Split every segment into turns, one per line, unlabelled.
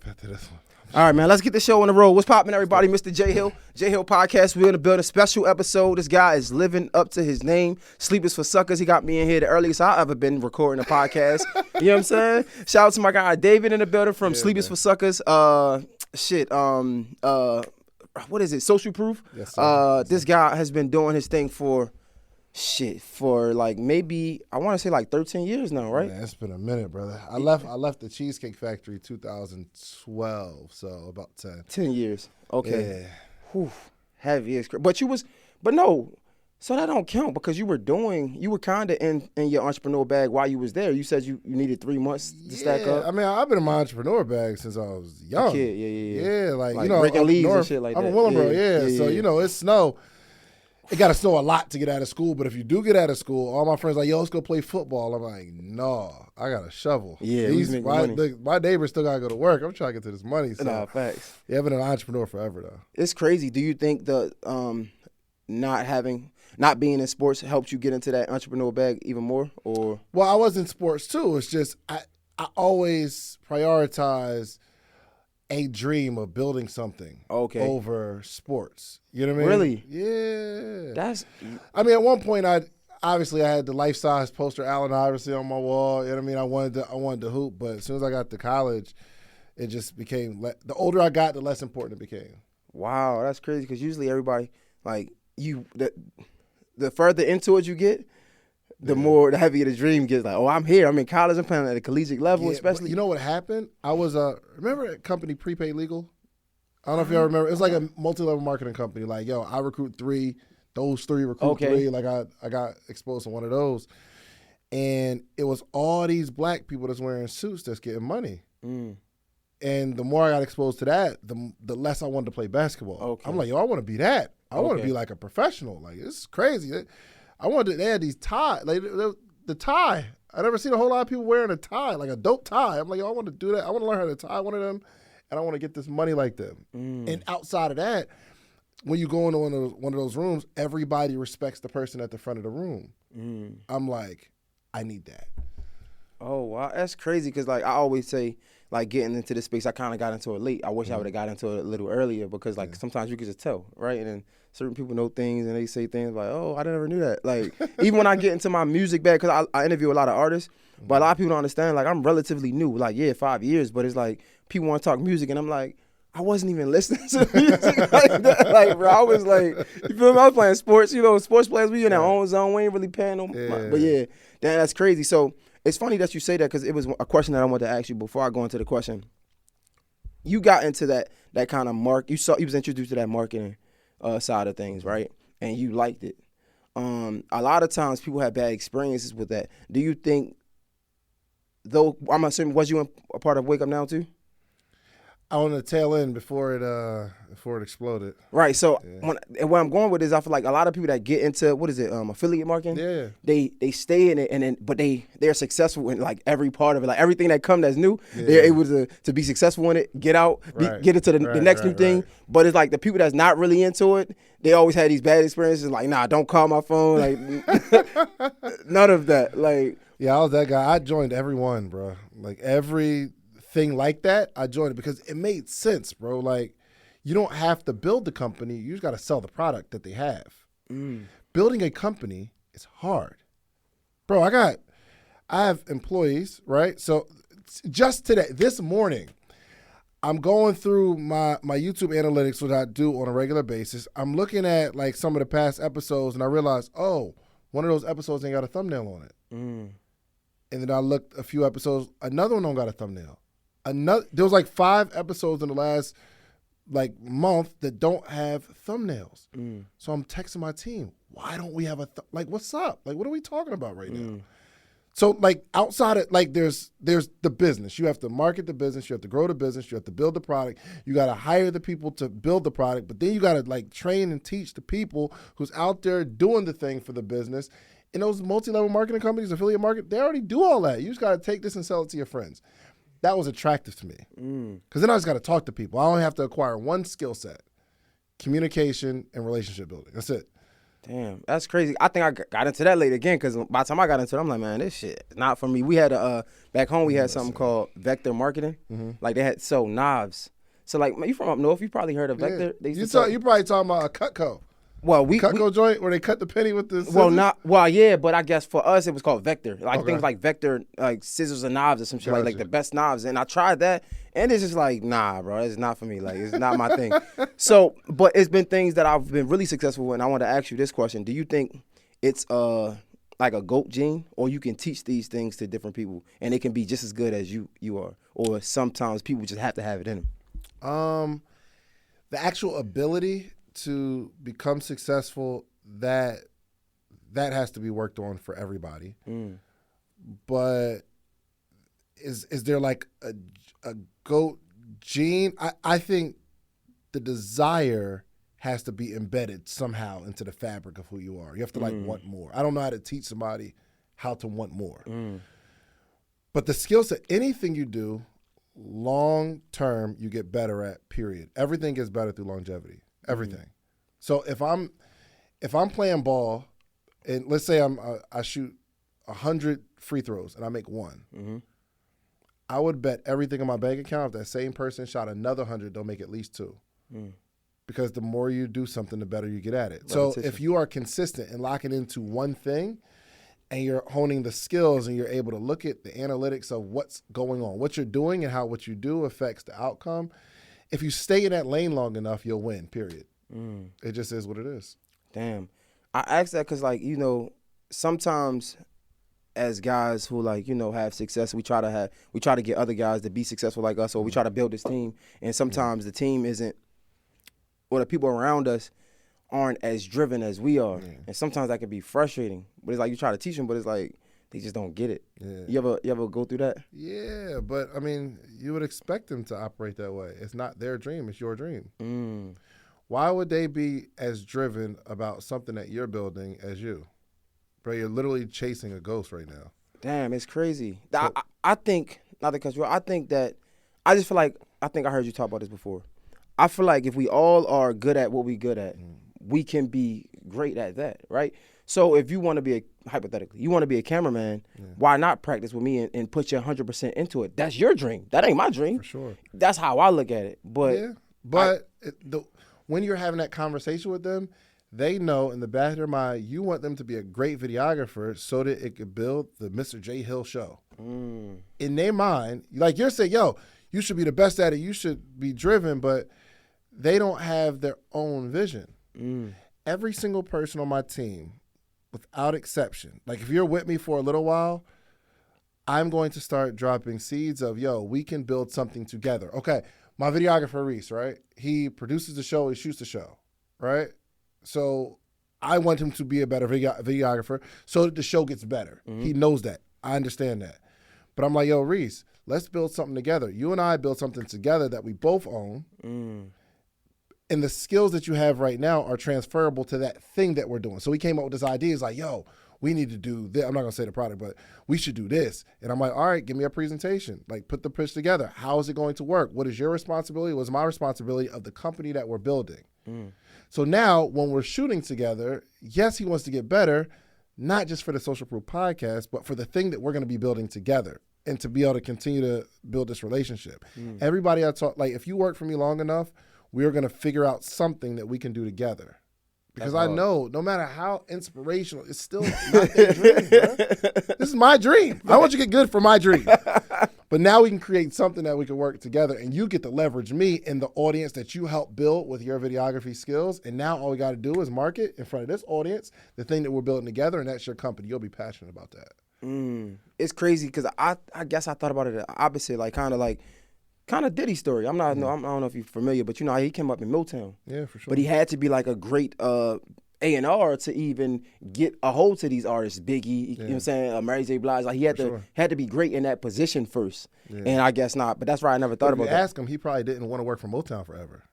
After this one.
All right, man, let's get the show on the road. What's poppin', everybody? Mr. J Hill Podcast. We're in the building. Special episode. This guy is living up to his name. Sleep is for suckers. He got me in here the earliest I've ever been recording a podcast. You know what I'm saying? Shout out to my guy David in the building from Sleep is for Suckers. What is it? Social Proof.
Yes, sir.
This guy has been doing his thing for like maybe I want to say like 13 years now, right?
Man, it's been a minute, brother. I left the Cheesecake Factory 2012, so about 10.
10 years. Okay.
Yeah.
Whew. Heavy is but no. So that don't count because you were kind of in your entrepreneur bag while you was there. You said you needed 3 months to stack up.
I mean, I've been in my entrepreneur bag since I was young.
A kid, yeah.
Yeah, like
breaking leaves and shit like that.
I'm a Willenboro,
yeah.
So, it's snow. It got to snow a lot to get out of school, but if you do get out of school, all my friends are like, yo, let's go play football. I'm like, no, I got a shovel.
Yeah,
my neighbors still got to go to work. I'm trying to get to this money. So.
Nah, facts.
Yeah, I've been an entrepreneur forever, though.
It's crazy. Do you think the not being in sports helped you get into that entrepreneur bag even more? Or
Well, I was in sports, too. It's just I always prioritize a dream of building something over sports. You know what I mean?
Really?
Yeah. I mean, at one point, I had the life-size poster Allen Iverson on my wall. You know what I mean? I wanted to hoop, but as soon as I got to college, it just became the older I got, the less important it became.
Wow, that's crazy because usually everybody the further into it you get, the heavier the dream gets. Like, oh, I'm here. I'm in college. I'm playing at a collegiate level, especially.
You know what happened? I was remember a company, Prepaid Legal? I don't know if y'all remember. It was like a multi-level marketing company. Like, yo, I recruit 3. Those 3 recruit 3. Like, I got exposed to one of those. And it was all these black people that's wearing suits that's getting money. Mm. And the more I got exposed to that, the less I wanted to play basketball. Okay. I'm like, yo, I want to be that. I want to be like a professional. Like, this is crazy. They had these tie, like the tie. I never seen a whole lot of people wearing a tie, like a dope tie. I'm like, yo, I want to do that. I want to learn how to tie one of them, and I want to get this money like them. Mm. And outside of that, when you go into one of those rooms, everybody respects the person at the front of the room. Mm. I'm like, I need that.
Oh, wow. That's crazy because, like, I always say, like, getting into this space, I kind of got into it late. I wish I would have got into it a little earlier because, like, sometimes you can just tell, right? And then certain people know things and they say things like, oh, I never knew that. Like, even when I get into my music bag, because I interview a lot of artists, but a lot of people don't understand, like, I'm relatively new. Like, 5 years, but it's like people want to talk music, and I'm like, I wasn't even listening to music like that. Like, bro, I was like, you feel me? I was playing sports. Sports players, we in our own zone. We ain't really paying no mind. But, damn, that's crazy. So, it's funny that you say that because it was a question that I wanted to ask you before I go into the question. You got into that kind of you was introduced to that marketing side of things, right? And you liked it. A lot of times people have bad experiences with that. Do you think, though, I'm assuming, was you a part of Wake Up Now too?
On the tail end before it exploded.
Right. So what I'm going with is I feel like a lot of people that get into affiliate marketing. Yeah. They stay in it but they're successful in like every part of it. Like everything that that's new, they're able to be successful in it, get out, get into the next new thing. Right. But it's like the people that's not really into it, they always had these bad experiences. Like, nah, don't call my phone. Like none of that. Like,
yeah, I was that guy. I joined every one, bro. Like every thing like that, I joined it because it made sense, bro. Like, you don't have to build the company. You just got to sell the product that they have. Mm. Building a company is hard. Bro, I have employees, right? So just today, this morning, I'm going through my YouTube analytics, which I do on a regular basis. I'm looking at like some of the past episodes, and I realized, one of those episodes ain't got a thumbnail on it. Mm. And then I looked a few episodes, another one don't got a thumbnail. There was like 5 episodes in the last like month that don't have thumbnails. Mm. So I'm texting my team, why don't we have what's up? Like, what are we talking about right now? So like outside of like there's the business. You have to market the business, you have to grow the business, you have to build the product, you gotta hire the people to build the product, but then you gotta like train and teach the people who's out there doing the thing for the business. And those multi-level marketing companies, affiliate market, they already do all that. You just gotta take this and sell it to your friends. That was attractive to me. Because then I just got to talk to people. I only have to acquire one skill set, communication and relationship building. That's it.
Damn, that's crazy. I think I got into that late again because by the time I got into it, I'm like, man, this shit is not for me. We had back home we had something called Vector Marketing. Like they had sold knives. So like, man, you from up north, you probably heard of Vector. They used to
You probably talking about a Cutco.
Well,
Cutco joint where they cut the penny with the scissors?
Yeah, but I guess for us it was called Vector. Like things like Vector, like scissors and knives or some shit, like the best knives. And I tried that, and it's just like, nah, bro, it's not for me. Like it's not my thing. So, but it's been things that I've been really successful with. And I want to ask you this question: do you think it's like a GOAT gene, or you can teach these things to different people, and it can be just as good as you are, or sometimes people just have to have it in them?
The actual ability to become successful, that has to be worked on for everybody. But is there like a GOAT gene? I think the desire has to be embedded somehow into the fabric of who you are. You have to like want more. I don't know how to teach somebody how to want more. But the skill set, anything you do, long term, you get better at, period. Everything gets better through longevity. Everything. So if I'm playing ball, and let's say I shoot 100 free throws and I make one, I would bet everything in my bank account if that same person shot another 100, they'll make at least two. Because the more you do something, the better you get at it. So if you are consistent and locking into one thing, and you're honing the skills and you're able to look at the analytics of what's going on, what you're doing and how what you do affects the outcome, if you stay in that lane long enough, you'll win, period. It just is what it is.
Damn. I ask that because, like, you know, sometimes as guys who, like, you know, have success, we try to get other guys to be successful like us, or we try to build this team. And sometimes the team isn't, or the people around us aren't as driven as we are. And sometimes that can be frustrating. But it's like you try to teach them, but it's like they just don't get it. You ever go through that?
Yeah, but I mean, you would expect them to operate that way. It's not their dream, it's your dream. Why would they be as driven about something that you're building as you? Bro, you're literally chasing a ghost right now.
Damn, it's crazy. So, I think, not to cut you off, I think that, I just feel like, I think I heard you talk about this before. I feel like if we all are good at what we good at, we can be great at that, right? So if you want to be hypothetically, you want to be a cameraman, why not practice with me and put your 100% into it? That's your dream. That ain't my dream.
For sure.
That's how I look at it. But
when you're having that conversation with them, they know in the back of their mind you want them to be a great videographer so that it could build the Mr. J. Hill show. In their mind, like you're saying, yo, you should be the best at it. You should be driven, but they don't have their own vision. Every single person on my team, without exception, like if you're with me for a little while, I'm going to start dropping seeds of, yo, we can build something together. Okay, my videographer, Reese, right? He produces the show, he shoots the show, right? So I want him to be a better videographer so that the show gets better. He knows that. I understand that. But I'm like, yo, Reese, let's build something together. You and I build something together that we both own. And the skills that you have right now are transferable to that thing that we're doing. So we came up with this idea. It's like, yo, we need to do this. I'm not going to say the product, but we should do this. And I'm like, all right, give me a presentation. Like, put the pitch together. How is it going to work? What is your responsibility? What's my responsibility of the company that we're building? So now when we're shooting together, yes, he wants to get better, not just for the Social Proof podcast, but for the thing that we're going to be building together and to be able to continue to build this relationship. Everybody I talk, like if you work for me long enough, we're going to figure out something that we can do together. Because I know no matter how inspirational, it's still not their dream, bro. This is my dream. I want you to get good for my dream. But now we can create something that we can work together, and you get to leverage me in the audience that you help build with your videography skills. And now all we got to do is market in front of this audience the thing that we're building together, and that's your company. You'll be passionate about that.
It's crazy because I guess I thought about it the opposite, like kind of Diddy story. I don't know if you're familiar, but you know he came up in Motown.
Yeah, for sure.
But he had to be like a great A&R to even get a hold to these artists. Biggie, you know what I'm saying? Mary J. Blige. Like he had to be great in that position first. And I guess not. But that's why I never thought about that.
If you ask him, he probably didn't want to work for Motown forever.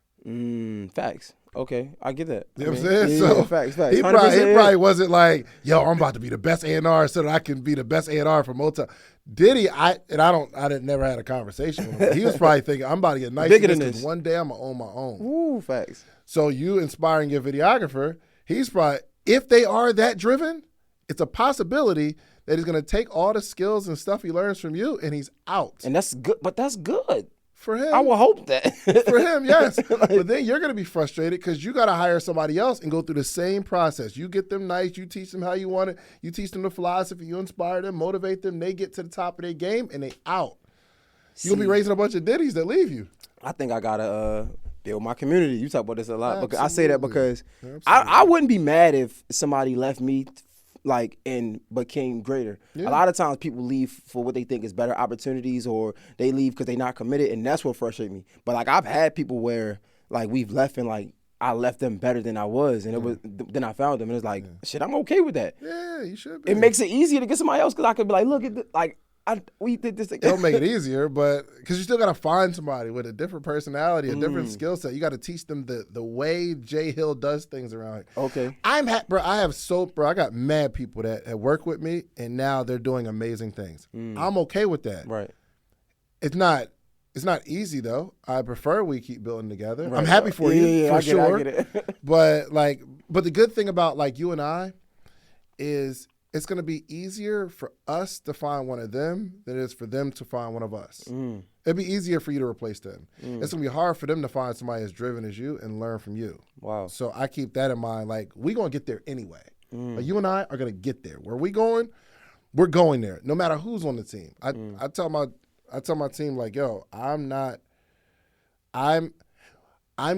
Facts. Okay, I get that.
You know what I'm saying? So
facts.
He probably wasn't like, yo, I'm about to be the best A&R so that I can be the best A&R for Motown. Diddy, I never had a conversation with him. He was probably thinking, I'm about to get nice
bigger than this.
One day I'm gonna own my own.
Ooh, facts.
So you inspiring your videographer, he's probably, if they are that driven, it's a possibility that he's going to take all the skills and stuff he learns from you and he's out.
And that's good, but that's good.
For him.
I would hope that.
For him, yes. But then you're going to be frustrated because you got to hire somebody else and go through the same process. You get them nice. You teach them how you want it. You teach them the philosophy. You inspire them, motivate them. They get to the top of their game and they out. You're going to be raising a bunch of ditties that leave you.
I think I got to build my community. You talk about this a lot.
Absolutely.
Because I say that because I wouldn't be mad if somebody left me like and became greater. Yeah. A lot of times people leave for what they think is better opportunities, or they leave because they're not committed, and that's what frustrates me. But like I've had people where like we've left and like I left them better than I was, and it was then I found them, and it's like shit, I'm okay with that.
Yeah, you should be.
It makes it easier to get somebody else because I could be like, look at we did this.
It'll make it easier, but because you still got to find somebody with a different personality, a different skill set. You got to teach them the way Jay Hill does things around here.
Okay.
Bro, I got mad people that work with me, and now they're doing amazing things. I'm okay with that.
Right.
It's not easy, though. I prefer we keep building together.
Right.
I'm happy for you, for sure.
I get it.
but the good thing about like you and I is it's going to be easier for us to find one of them than it is for them to find one of us. It'd be easier for you to replace them. It's going to be hard for them to find somebody as driven as you and learn from you.
Wow.
So I keep that in mind. Like, we're going to get there anyway. Like, you and I are going to get there. Where we going, we're going there, no matter who's on the team. I tell my team, like, yo, I'm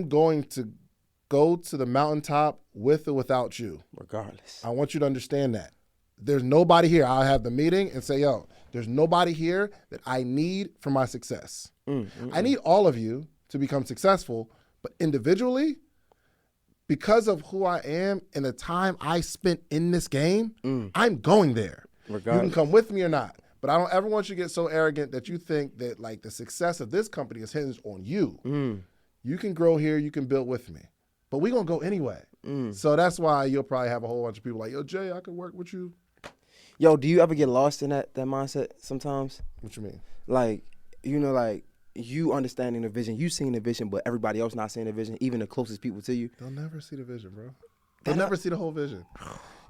going to go to the mountaintop with or without you.
Regardless.
I want you to understand that. There's nobody here. I'll have the meeting and say, yo, there's nobody here that I need for my success. I need all of you to become successful, but individually, because of who I am and the time I spent in this game, I'm going there. Regardless. You can come with me or not. But I don't ever want you to get so arrogant that you think that like the success of this company is hinged on you. You can grow here. You can build with me. But we're going to go anyway. So that's why you'll probably have a whole bunch of people like, yo, Jay, I can work with you.
Yo, do you ever get lost in that mindset sometimes?
What you mean?
Like, you know, like you understanding the vision, you seeing the vision, but everybody else not seeing the vision, even the closest people to you.
They'll never see the vision, bro. They'll never see the whole vision.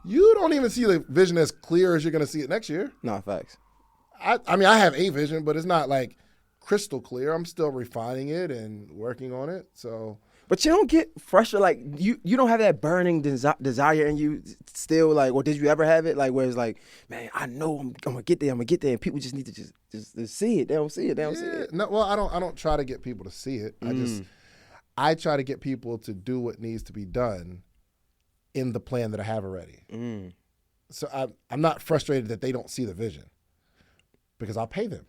You don't even see the vision as clear as you're going to see it next year.
Nah, facts.
I mean, I have a vision, but it's not like crystal clear. I'm still refining it and working on it. So,
but you don't get frustrated. Like you don't have that burning desire in you still. Like, or did you ever have it? Like, where it's like, man, I know I'm gonna get there. I'm gonna get there, and people just need to just see it. They don't see it. They don't see it.
No, well, I don't try to get people to see it. I try to get people to do what needs to be done in the plan that I have already. So I'm not frustrated that they don't see the vision because I'll pay them.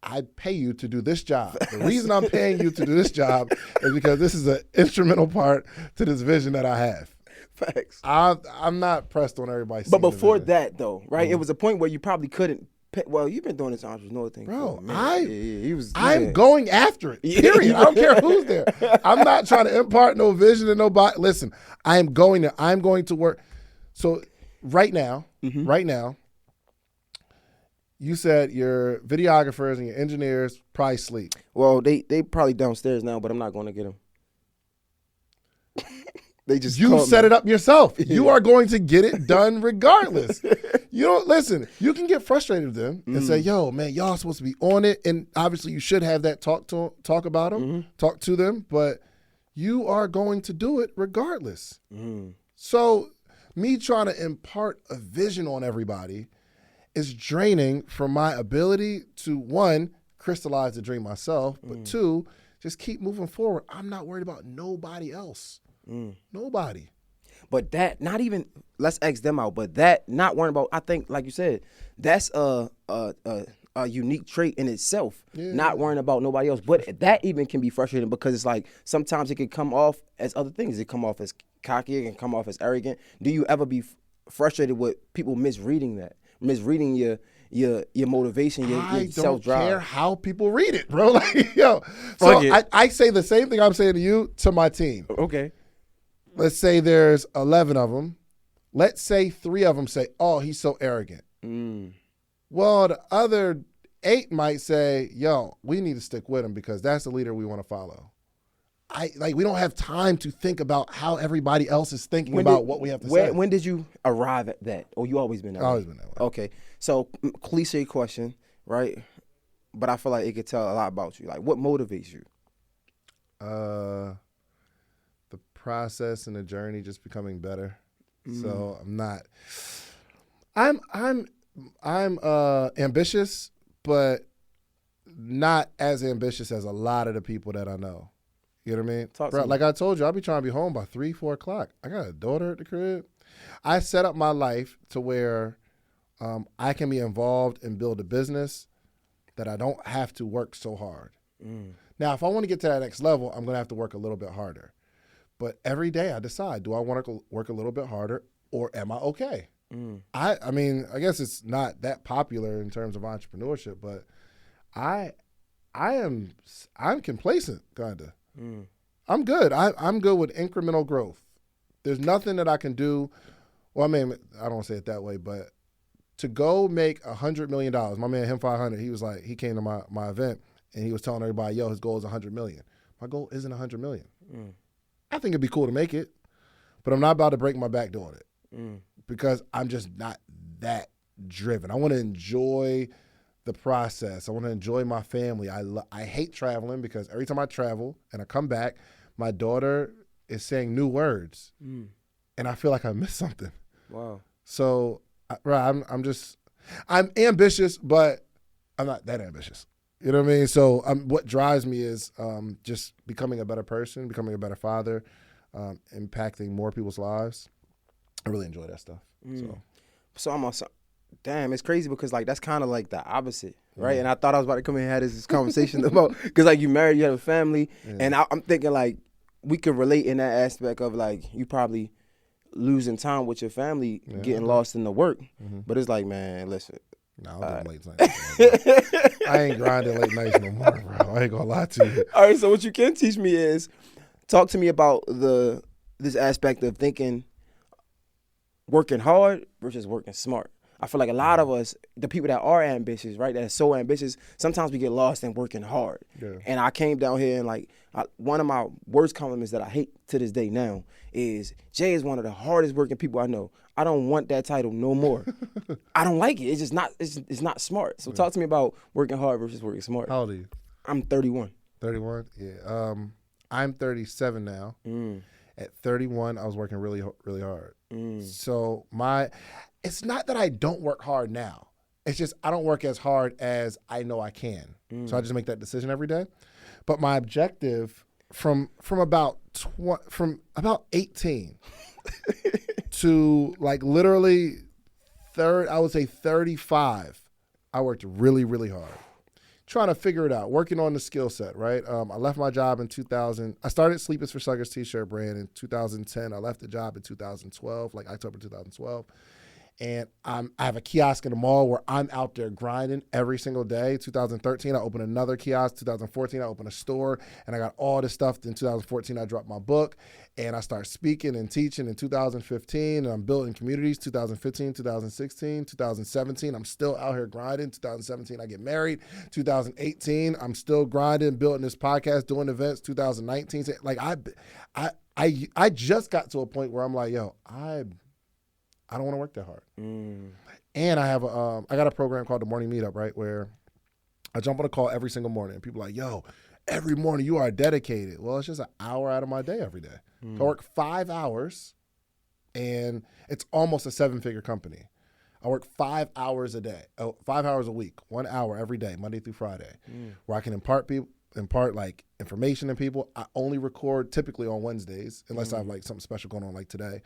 I pay you to do this job. The reason I'm paying you to do this job is because this is an instrumental part to this vision that I have.
Facts.
I'm not pressed on everybody seeing
But before
the vision.
that, though, right, it was a point where you probably couldn't pay. Well, you've been doing this entrepreneur thing.
Bro,
I'm
going after it, period. I don't care who's there. I'm not trying to impart no vision to nobody. Listen, I am going there. I'm going to work. So right now, you said your videographers and your engineers probably sleep.
Well, they probably downstairs now, but I'm not going to get them. They just
you set it up yourself. You are going to get it done regardless. You don't listen. You can get frustrated with them and say, "Yo, man, y'all supposed to be on it." And obviously, you should have that talk about them, talk to them. But you are going to do it regardless. So, me trying to impart a vision on everybody is draining from my ability to, one, crystallize the dream myself, but two, just keep moving forward. I'm not worried about nobody else. Nobody.
But that, not even, let's X them out, but that, not worrying about, I think, like you said, that's a unique trait in itself, not worrying about nobody else. But that even can be frustrating because it's like, sometimes it can come off as other things. It can come off as cocky, it can come off as arrogant. Do you ever be frustrated with people misreading your motivation, your self-drive?
I don't care how people read it, bro. Like, yo, so I say the same thing I'm saying to you to my team.
Okay.
Let's say there's 11 of them. Let's say 3 of them say, "Oh, he's so arrogant." Well, the other 8 might say, "Yo, we need to stick with him because that's the leader we want to follow." we don't have time to think about how everybody else is thinking about what we have to say.
When did you arrive at that? Or you always been that way?
Always been that way.
Okay. So cliche question, right? But I feel like it could tell a lot about you. Like, what motivates you?
The process and the journey, just becoming better. So I'm ambitious, but not as ambitious as a lot of the people that I know. You know what I mean? Bro, like I told you, I'll be trying to be home by 3, 4 o'clock. I got a daughter at the crib. I set up my life to where I can be involved and build a business that I don't have to work so hard. Now, if I want to get to that next level, I'm going to have to work a little bit harder. But every day I decide, do I want to work a little bit harder or am I okay? I mean, I guess it's not that popular in terms of entrepreneurship, but I'm complacent, kind of. I'm good. I'm good with incremental growth. There's nothing that I can do. Well, I mean, I don't want to say it that way, but to go make $100 million, my man, him 500, he was like, he came to my event and he was telling everybody, yo, his goal is 100 million. My goal isn't 100 million. I think it'd be cool to make it, but I'm not about to break my back doing it because I'm just not that driven. I want to enjoy the process. I want to enjoy my family. I hate traveling because every time I travel and I come back, my daughter is saying new words, and I feel like I missed something.
Wow.
So, I'm ambitious, but I'm not that ambitious. You know what I mean? So, what drives me is just becoming a better person, becoming a better father, impacting more people's lives. I really enjoy that stuff.
So I'm also. Damn, it's crazy because like that's kind of like the opposite, right? And I thought I was about to come in and have this conversation about because like you married, you have a family, and I'm thinking like we could relate in that aspect of like you probably losing time with your family, getting lost in the work. But it's like, man, listen.
No, I'm doing late nights. I ain't grinding late nights no more, bro. I ain't gonna lie to you.
All right, so what you can teach me is talk to me about this aspect of thinking working hard versus working smart. I feel like a lot of us, the people that are ambitious, right, that are so ambitious, sometimes we get lost in working hard. And I came down here and like one of my worst compliments that I hate to this day now is Jay is one of the hardest working people I know. I don't want that title no more. I don't like it. It's just not. It's not smart. So talk to me about working hard versus working smart.
How old are you?
I'm 31.
31. Yeah. I'm 37 now. At 31, I was working really, really hard. So it's not that I don't work hard now. It's just I don't work as hard as I know I can. So I just make that decision every day. But my objective from about 18 to like literally I would say 35, I worked really, really hard. Trying to figure it out, working on the skill set, right? I left my job in 2000. I started Sleepers for Suckers t-shirt brand in 2010. I left the job in 2012, like October 2012. And I have a kiosk in the mall where I'm out there grinding every single day. 2013, I opened another kiosk. 2014, I opened a store. And I got all this stuff. In 2014, I dropped my book. And I started speaking and teaching in 2015. And I'm building communities 2015, 2016, 2017. I'm still out here grinding. 2017, I get married. 2018, I'm still grinding, building this podcast, doing events. 2019, like I just got to a point where I'm like, yo, I don't want to work that hard. And I have I got a program called the Morning Meetup, right, where I jump on a call every single morning. And people are like, yo, every morning you are dedicated. Well, it's just an hour out of my day every day. So I work 5 hours, and it's almost a 7-figure company. I work 5 hours a day, 5 hours a week, 1 hour every day, Monday through Friday, where I can impart like information to people. I only record typically on Wednesdays, unless I have like something special going on like today.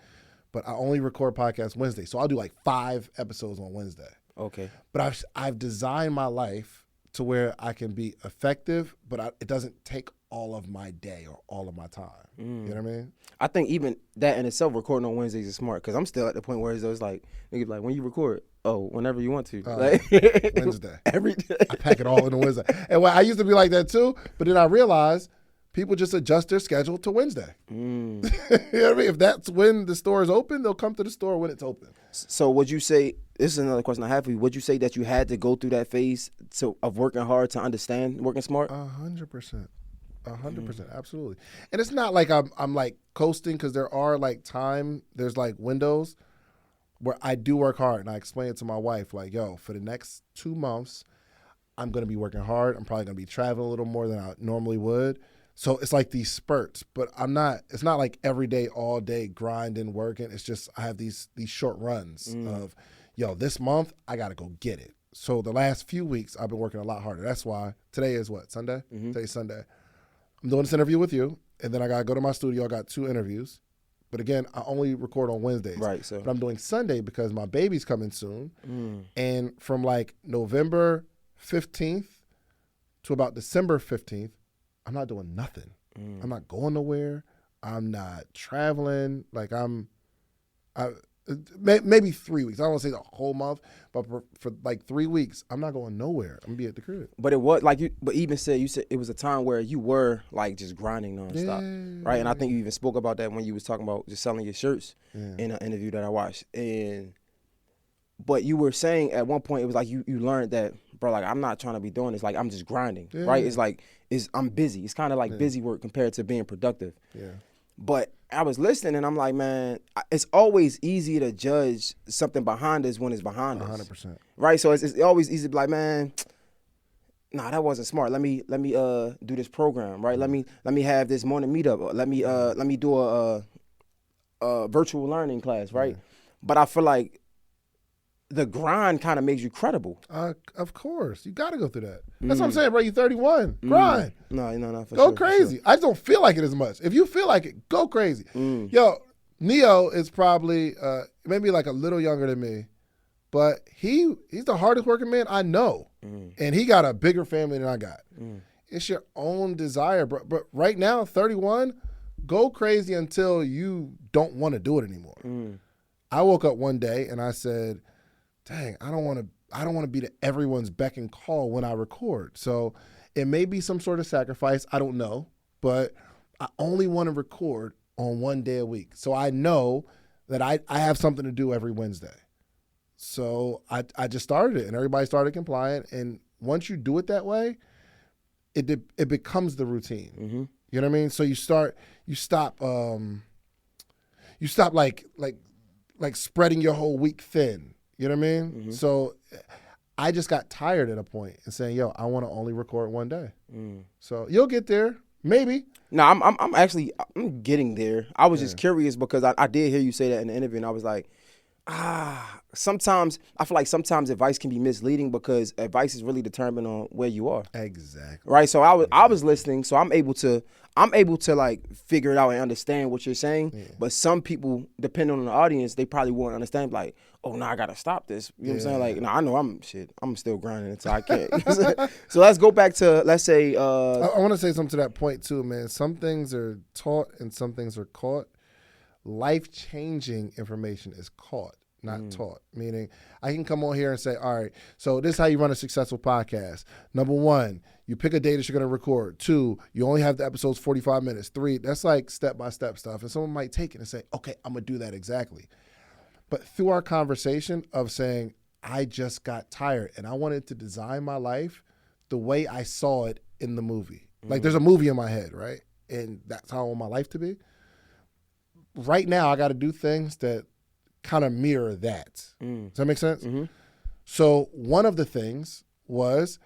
But I only record podcasts Wednesday. So I'll do like 5 episodes on Wednesday. Okay. But I've designed my life to where I can be effective, but it doesn't take all of my day or all of my time. You know what I mean?
I think even that in itself, recording on Wednesdays is smart because I'm still at the point where it's like, niggas like, when you record, whenever you want to. Like,
Wednesday.
Every day.
I pack it all in a Wednesday. And I used to be like that too, but then I realized people just adjust their schedule to Wednesday. You know what I mean? If that's when the store is open, they'll come to the store when it's open.
So would you say, this is another question I have for you, would you say that you had to go through that phase of working hard to understand working smart?
100%. 100%, absolutely. And it's not like I'm like coasting, because there are like there's like windows where I do work hard, and I explain it to my wife, like, yo, for the next 2 months, I'm going to be working hard. I'm probably going to be traveling a little more than I normally would. So it's like these spurts, but it's not like every day, all day grinding, working. It's just, I have these short runs of, yo, this month I got to go get it. So the last few weeks I've been working a lot harder. That's why today is what, Sunday? Today's Sunday. I'm doing this interview with you, and then I got to go to my studio. I got 2 interviews. But again, I only record on Wednesdays.
Right. So,
but I'm doing Sunday because my baby's coming soon. And from like November 15th to about December 15th, I'm not doing nothing. I'm not going nowhere. I'm not traveling. Like maybe 3 weeks. I don't want to say the whole month, but for like 3 weeks, I'm not going nowhere. I'm gonna be at the crib.
But it was like you said it was a time where you were like just grinding nonstop, right? And I think you even spoke about that when you was talking about just selling your shirts in an interview that I watched. But you were saying at one point it was like you learned that, bro, like I'm not trying to be doing this. Like I'm just grinding, right? It's like I'm busy. It's kind of like busy work compared to being productive. Yeah. But I was listening, and I'm like, man, it's always easy to judge something behind us when it's behind us.
100%.
Right? So it's always easy to be like, man, nah, that wasn't smart. Let me do this program, right? Let me have this morning meetup. Or let me do a virtual learning class, right? But I feel like the grind kind of makes you credible.
Of course. You got to go through that. That's what I'm saying, bro. You're 31. Grind.
No, for
go
sure.
crazy.
Sure.
I just don't feel like it as much. If you feel like it, go crazy. Yo, Neo is probably maybe like a little younger than me, but he's the hardest working man I know. And he got a bigger family than I got. It's your own desire, bro. But right now, 31, go crazy until you don't want to do it anymore. I woke up one day and I said, dang, I don't want to be to everyone's beck and call when I record. So it may be some sort of sacrifice. I don't know. But I only want to record on one day a week. So I know that I have something to do every Wednesday. So I just started it, and everybody started complying. And once you do it that way, it becomes the routine. You know what I mean? So you stop like spreading your whole week thin. You know what I mean? So I just got tired at a point and saying, yo, I want to only record one day. So you'll get there, maybe.
No, I'm getting there. I was just curious because I did hear you say that in the interview, and I was like, sometimes I feel like sometimes advice can be misleading because advice is really determined on where you are.
Exactly.
Right. So I was listening, so I'm able to like figure it out and understand what you're saying. But some people, depending on the audience, they probably won't understand. Like, oh no, I gotta stop this. You know what I'm saying? Like, no, I know I'm still grinding until I can't. So let's go back to, let's say.
I want to say something to that point too, man. Some things are taught and some things are caught. Life-changing information is caught, not taught. Meaning, I can come on here and say, all right, so this is how you run a successful podcast. Number 1, you pick a day that you're going to record. 2, you only have the episodes 45 minutes. 3, that's like step-by-step stuff. And someone might take it and say, okay, I'm going to do that exactly. But through our conversation of saying, I just got tired and I wanted to design my life the way I saw it in the movie. Like there's a movie in my head, right? And that's how I want my life to be. Right now, I got to do things that kind of mirror that. Does that make sense? So one of the things was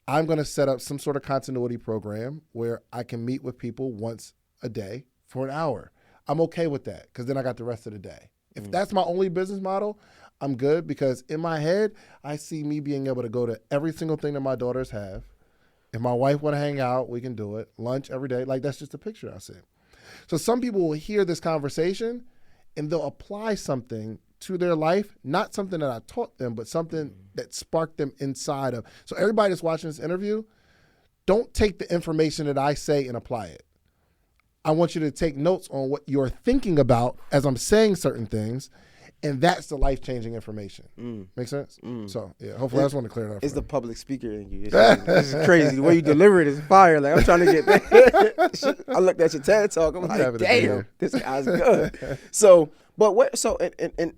I'm going to set up some sort of continuity program where I can meet with people once a day for an hour. I'm okay with that because then I got the rest of the day. If that's my only business model, I'm good because in my head, I see me being able to go to every single thing that my daughters have. If my wife want to hang out, we can do it. Lunch every day. Like that's just a picture I see. So some people will hear this conversation and they'll apply something to their life, not something that I taught them, but something that sparked them inside of. So everybody that's watching this interview, don't take the information that I say and apply it. I want you to take notes on what you're thinking about as I'm saying certain things, and that's the life-changing information. Make sense? So, yeah, hopefully I just want to clear it up.
It's the public speaker in you. This is crazy. The way you deliver it is fire. Like, I'm trying to get that. I looked at your TED Talk. I'm like, damn, this guy's good. So, but what, so, and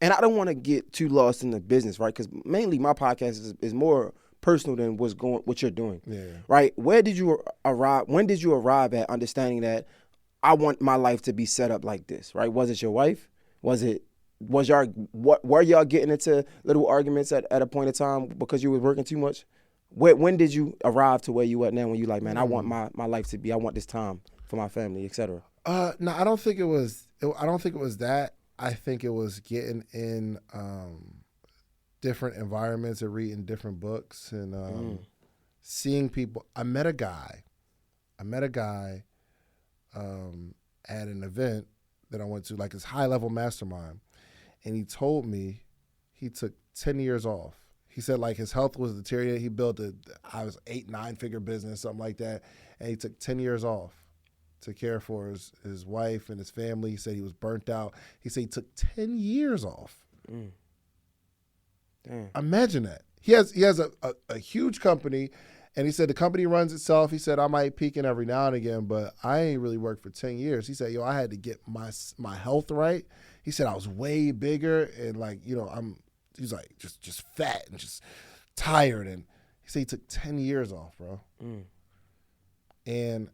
I don't want to get too lost in the business, right? Because mainly my podcast is more personal than what you're doing.
Yeah.
Right? Where did you arrive? When did you arrive at understanding that I want my life to be set up like this? Right? Was it your wife? Were y'all getting into little arguments at a point in time because you was working too much? When did you arrive to where you at now? When you like, man, I want my life to be. I want this time for my family, etc.
No, I don't think it was. I don't think it was that. I think it was getting in different environments and reading different books and seeing people. I met a guy at an event that I went to, like this high-level mastermind, and he told me he took 10 years off. He said like his health was deteriorating. He built a 8-9-figure business, something like that, and he took 10 years off to care for his wife and his family. He said he was burnt out. He said he took 10 years off.
Damn.
Imagine that. He has a huge company, and he said the company runs itself. He said I might peak in every now and again, but I ain't really worked for 10 years. He said, yo, I had to get my health right. He said I was way bigger and like, he's like just fat and just tired. And he said he took 10 years off, bro. And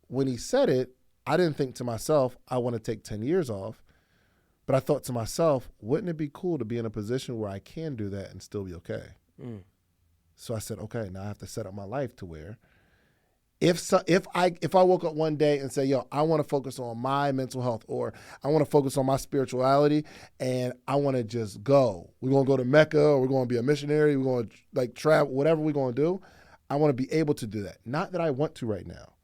when he said it, I didn't think to myself, I want to take 10 years off. But I thought to myself, wouldn't it be cool to be in a position where I can do that and still be okay? So I said, okay, now I have to set up my life to where if I woke up one day and say, yo, I want to focus on my mental health, or I want to focus on my spirituality, and I want to just go. We're going to go to Mecca, or we're going to be a missionary, we're going to like travel, whatever we're going to do. I want to be able to do that. Not that I want to right now,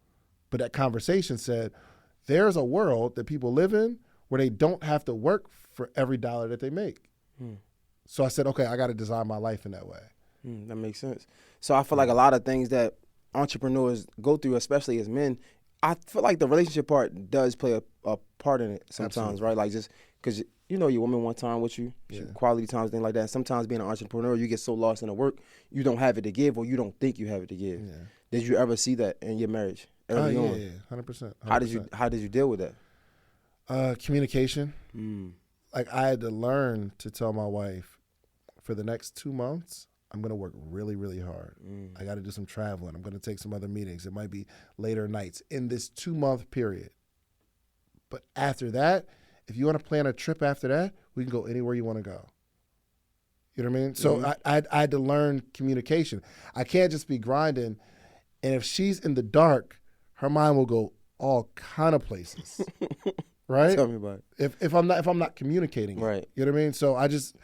but that conversation said, there's a world that people live in where they don't have to work for every dollar that they make. So I said, okay, I got to design my life in that way.
That makes sense. So I feel like a lot of things that entrepreneurs go through, especially as men, I feel like the relationship part does play a part in it sometimes. Absolutely. Right? Like just because your woman one time with you, quality times, things like that. And sometimes being an entrepreneur, you get so lost in the work, you don't have it to give, or you don't think you have it to give. Yeah. Did you ever see that in your marriage early on?
Yeah, 100%.
How did you deal with that?
Communication. Like I had to learn to tell my wife, for the next 2 months, I'm going to work really, really hard. I got to do some traveling. I'm going to take some other meetings. It might be later nights in this 2-month period. But after that, if you want to plan a trip after that, we can go anywhere you want to go. You know what I mean? So I had to learn communication. I can't just be grinding. And if she's in the dark, her mind will go all kind of places. Right?
Tell me about it.
If I'm not communicating.
Right.
You know what I mean? So I just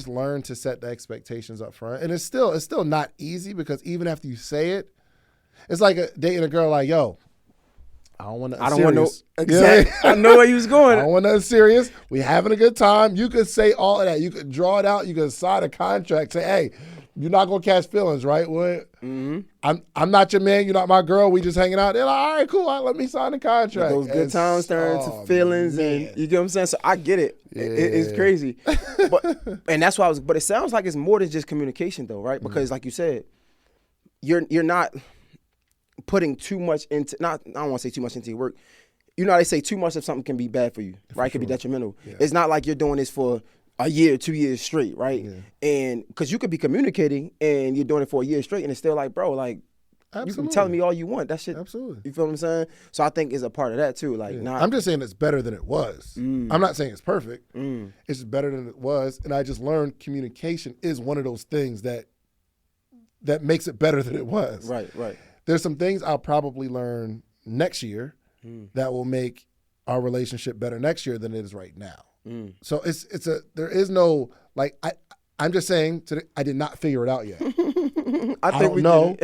learned to set the expectations up front. And it's still not easy, because even after you say it, it's like dating a girl like, yo, I don't want no
exactly. I know where you was going.
I don't want nothing serious. We having a good time. You could say all of that. You could draw it out. You could sign a contract. Say, hey, you're not gonna catch feelings, right? Well, I'm not your man. You're not my girl. We just hanging out. They're like, all right, cool. All right, let me sign the contract.
Those good times turn to feelings, and you get what I'm saying. So I get it. Yeah. It's crazy, and that's why But it sounds like it's more than just communication, though, right? Because, like you said, you're not putting too much into. I don't want to say too much into your work. They say too much of something can be bad for you, right? It can be detrimental. Yeah. It's not like you're doing this for a year, 2 years straight, right? Yeah. And because you could be communicating and you're doing it for a year straight, and it's still like, bro, like, absolutely. You can tell me all you want. That shit.
Absolutely.
You feel what I'm saying? So I think it's a part of that too. Like,
I'm just saying it's better than it was. I'm not saying it's perfect. It's better than it was. And I just learned communication is one of those things that makes it better than it was.
Right.
There's some things I'll probably learn next year that will make our relationship better next year than it is right now. So there is no, like, I'm just saying I did not figure it out yet. I don't know,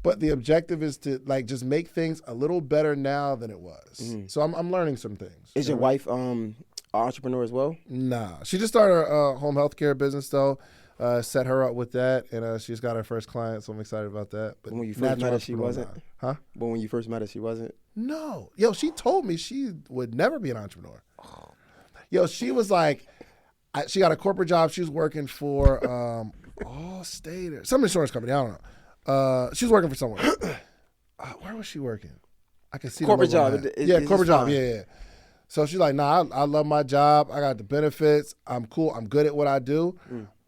but the objective is to like just make things a little better now than it was. So I'm learning some things.
Is your wife an entrepreneur as well?
Nah, she just started a home healthcare business though. Set her up with that, and she's got her first client, so I'm excited about that. But
when you first met her, she wasn't?
Huh?
But when you first met her, she wasn't?
No. Yo, she told me she would never be an entrepreneur. Yo, she was like, she got a corporate job. She was working for Allstate or some insurance company. I don't know. She was working for someone. Where was she working? I can see
corporate job.
Corporate job. Yeah. So she's like, nah, I love my job. I got the benefits. I'm cool. I'm good at what I do.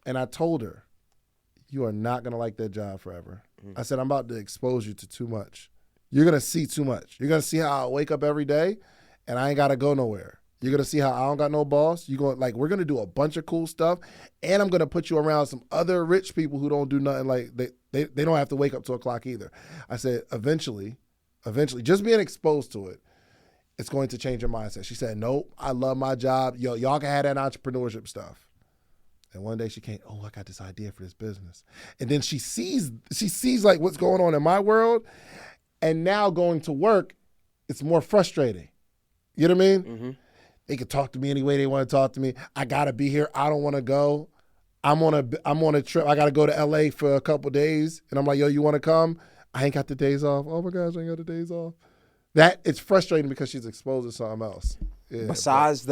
And I told her, you are not going to like that job forever. I said, I'm about to expose you to too much. You're going to see too much. You're going to see how I wake up every day and I ain't got to go nowhere. You're going to see how I don't got no boss. We're going to do a bunch of cool stuff, and I'm going to put you around some other rich people who don't do nothing. Like they don't have to wake up 2 o'clock either. I said, eventually, just being exposed to it, it's going to change your mindset. She said, nope, I love my job. Y'all can have that entrepreneurship stuff. And one day she came, oh, I got this idea for this business. And then she sees like what's going on in my world. And now going to work, it's more frustrating. You know what I mean? Mm-hmm. They can talk to me any way they want to talk to me. I got to be here. I don't want to go. I'm on a trip. I got to go to LA for a couple days. And I'm like, yo, you want to come? I ain't got the days off. Oh my gosh, I ain't got the days off. It's frustrating because she's exposed to something else. Yeah,
Besides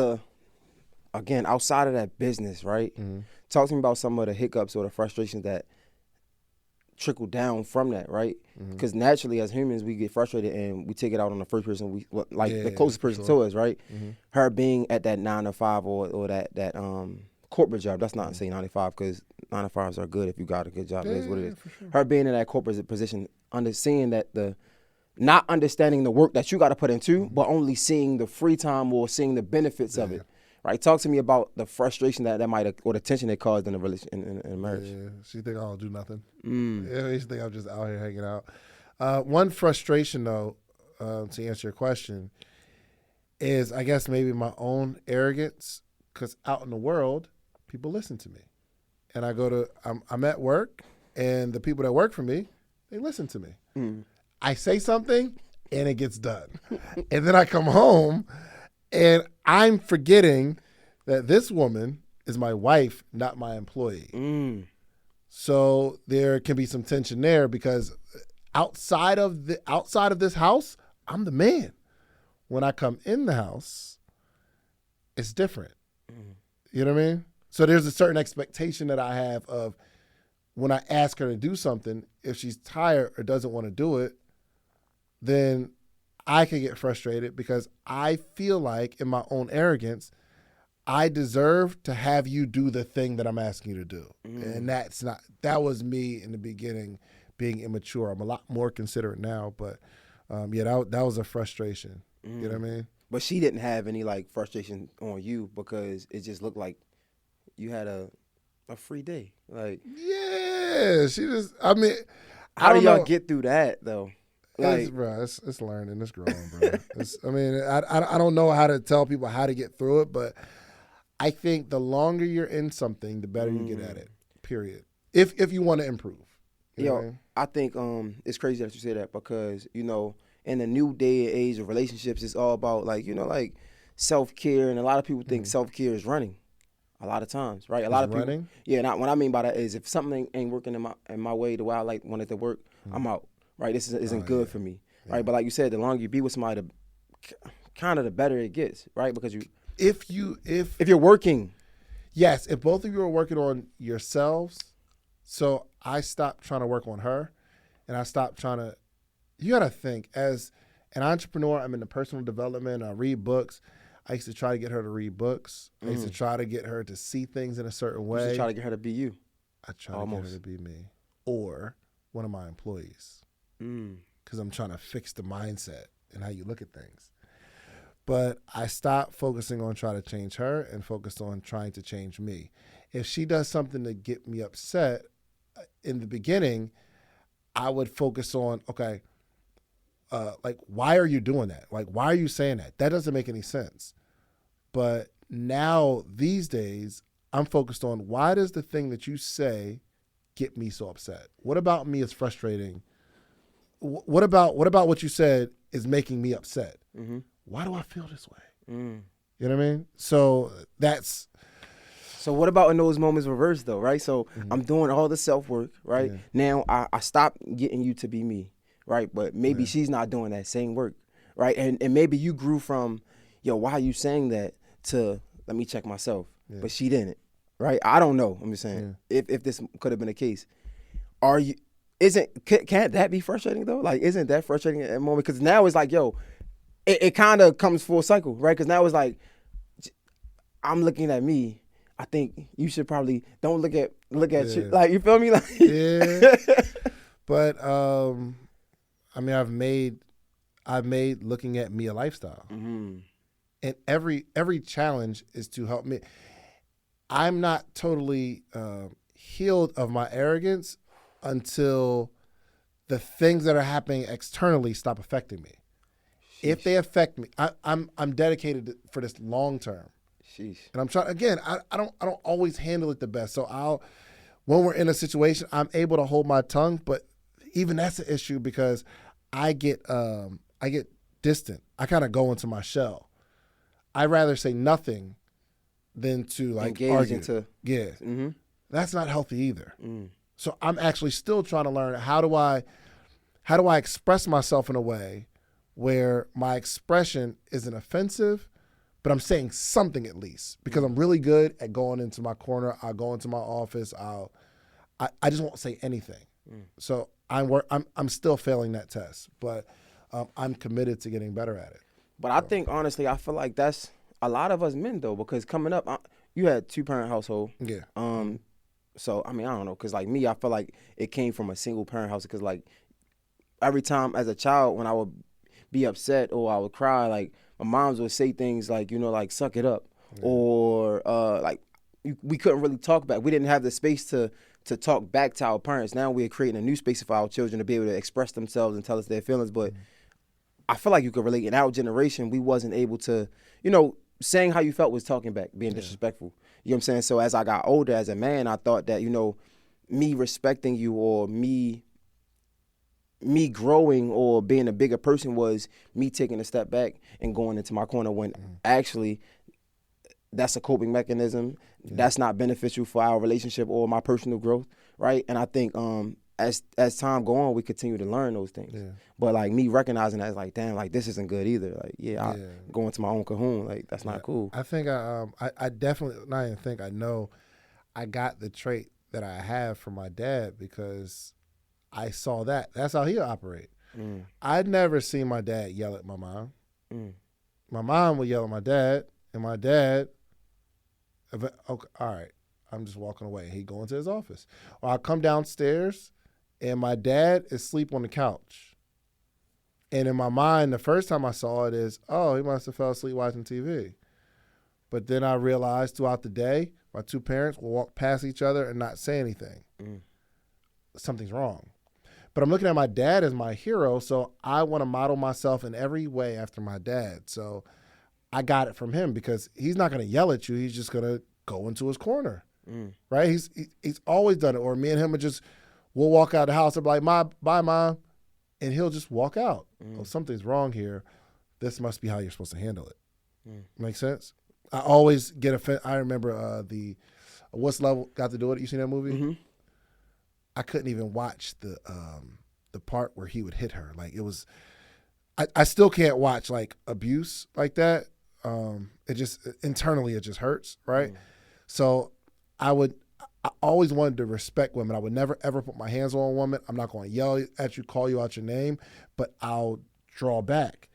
outside of that business, right? Mm-hmm. Talk to me about some of the hiccups or the frustrations that trickle down from that, right? Because naturally, as humans, we get frustrated and we take it out on the first person, the closest person to us, right? Mm-hmm. Her being at that 9 to 5 or that corporate job. That's not saying 9 to 5 because 9 to 5s are good if you got a good job. It is what it is. Sure. Her being in that corporate position, seeing that not understanding the work that you got to put into, but only seeing the free time or seeing the benefits of it. Right, talk to me about the frustration that might or the tension it caused in a relation in marriage.
Yeah, she think I don't do nothing. Yeah, she think I'm just out here hanging out. One frustration though, to answer your question, is I guess maybe my own arrogance. Because out in the world, people listen to me, and I'm at work, and the people that work for me, they listen to me. I say something, and it gets done, and then I come home. And I'm forgetting that this woman is my wife, not my employee. So there can be some tension there because outside of this house, I'm the man. When I come in the house, it's different. You know what I mean? So there's a certain expectation that I have of when I ask her to do something, if she's tired or doesn't want to do it, then I can get frustrated because I feel like in my own arrogance, I deserve to have you do the thing that I'm asking you to do. And that was me in the beginning being immature. I'm a lot more considerate now, but that was a frustration. You know what I mean?
But she didn't have any like frustration on you because it just looked like you had a free day. Like,
yeah, she just,
how do y'all get through that though?
Like, it's learning, it's growing, bro. I don't know how to tell people how to get through it, but I think the longer you're in something, the better you get at it. Period. If you want to improve. You know what I mean?
I think it's crazy that you say that because in the new day and age of relationships, it's all about like self-care, and a lot of people think self-care is running. A lot of times, right? A lot of people running. Yeah. Not what I mean by that is if something ain't working in my way the way I want it to work, I'm out. Right, this isn't good for me, right? But like you said, the longer you be with somebody, kind of the better it gets, right? Because if you're working,
yes, if both of you are working on yourselves, so I stopped trying to work on her, and I stopped trying to. You got to think as an entrepreneur. I'm into personal development. I read books. I used to try to get her to read books. I used to try to get her to see things in a certain way.
You used to try to get her to be you.
I try to get her to be me or one of my employees. Because I'm trying to fix the mindset and how you look at things. But I stopped focusing on trying to change her and focused on trying to change me. If she does something to get me upset, in the beginning, I would focus on, okay, like, why are you doing that? Like, why are you saying that? That doesn't make any sense. But now, these days, I'm focused on why does the thing that you say get me so upset? What about me is frustrating? What about what you said is making me upset? Why do I feel this way? You know what I mean? So
what about in those moments reverse though, right? So I'm doing all the self-work, right? Yeah. Now I stopped getting you to be me, right? But maybe she's not doing that same work, right? And maybe you grew from, why are you saying that to let me check myself. But she didn't, right? I don't know. I'm just saying if this could have been the case. Can't that be frustrating though? Like, isn't that frustrating at that moment? Because now it's like, it kind of comes full cycle, right? Because now it's like, I'm looking at me, I think you should probably don't look at you,
Yeah.
like, you feel me? Like,
Yeah. But I mean, I've made looking at me a lifestyle,
Mhm.
and every challenge is to help me. I'm not totally healed of my arrogance until the things that are happening externally stop affecting me. If they affect me, I'm dedicated for this long term,
Sheesh.
and I'm trying. Again, I don't always handle it the best. So when we're in a situation, I'm able to hold my tongue, but even that's an issue because I get distant. I kind of go into my shell. I'd rather say nothing than to like
Engage
argue.
into.
Yeah,
Mm-hmm.
that's not healthy either.
Mm.
So I'm actually still trying to learn how do I express myself in a way where my expression isn't offensive, but I'm saying something at least because I'm really good at going into my corner. I'll go into my office. I just won't say anything. So I'm still failing that test, but I'm committed to getting better at it.
But I think, honestly, I feel like that's a lot of us men, though, because coming up, you had 2-parent household.
Yeah.
So, I mean, I don't know, because, like, me, I feel like it came from a single-parent house because, like, every time as a child when I would be upset or I would cry, like, my moms would say things like, you know, like, suck it up. Yeah. Or, like, we couldn't really talk back. We didn't have the space to talk back to our parents. Now we're creating a new space for our children to be able to express themselves and tell us their feelings. But I feel like you could relate. In our generation, we wasn't able to, you know, saying how you felt was talking back, being disrespectful. You know what I'm saying? So as I got older as a man, I thought that, you know, me respecting you or me growing or being a bigger person was me taking a step back and going into my corner when actually that's a coping mechanism. Yeah. That's not beneficial for our relationship or my personal growth, right? And I think as time go on, we continue to learn those things. Yeah. But like me recognizing that, like, damn, like this isn't good either. Like, I go into my own cahoon, like that's not cool.
I think I definitely, not even think, I know I got the trait that I have from my dad because I saw that. That's how he operate. I'd never seen my dad yell at my mom. My mom would yell at my dad, and my dad, okay, all right, I'm just walking away. He'd go into his office. Or I'll come downstairs, and my dad is asleep on the couch. And in my mind, the first time I saw it is, oh, he must have fell asleep watching TV. But then I realized throughout the day, my 2 parents will walk past each other and not say anything. Something's wrong. But I'm looking at my dad as my hero, so I want to model myself in every way after my dad. So I got it from him because he's not going to yell at you. He's just going to go into his corner, right? He's always done it. Or me and him we'll walk out of the house and be like, bye, Mom. And he'll just walk out. Oh, something's wrong here. This must be how you're supposed to handle it. Make sense? I always get offended. I remember the What's Love Got to Do It? You seen that movie? Mm-hmm. I couldn't even watch the part where he would hit her. Like it was, I still can't watch like abuse like that. It just internally it just hurts, right? So I always wanted to respect women. I would never ever put my hands on a woman. I'm not going to yell at you, call you out your name, but I'll draw back.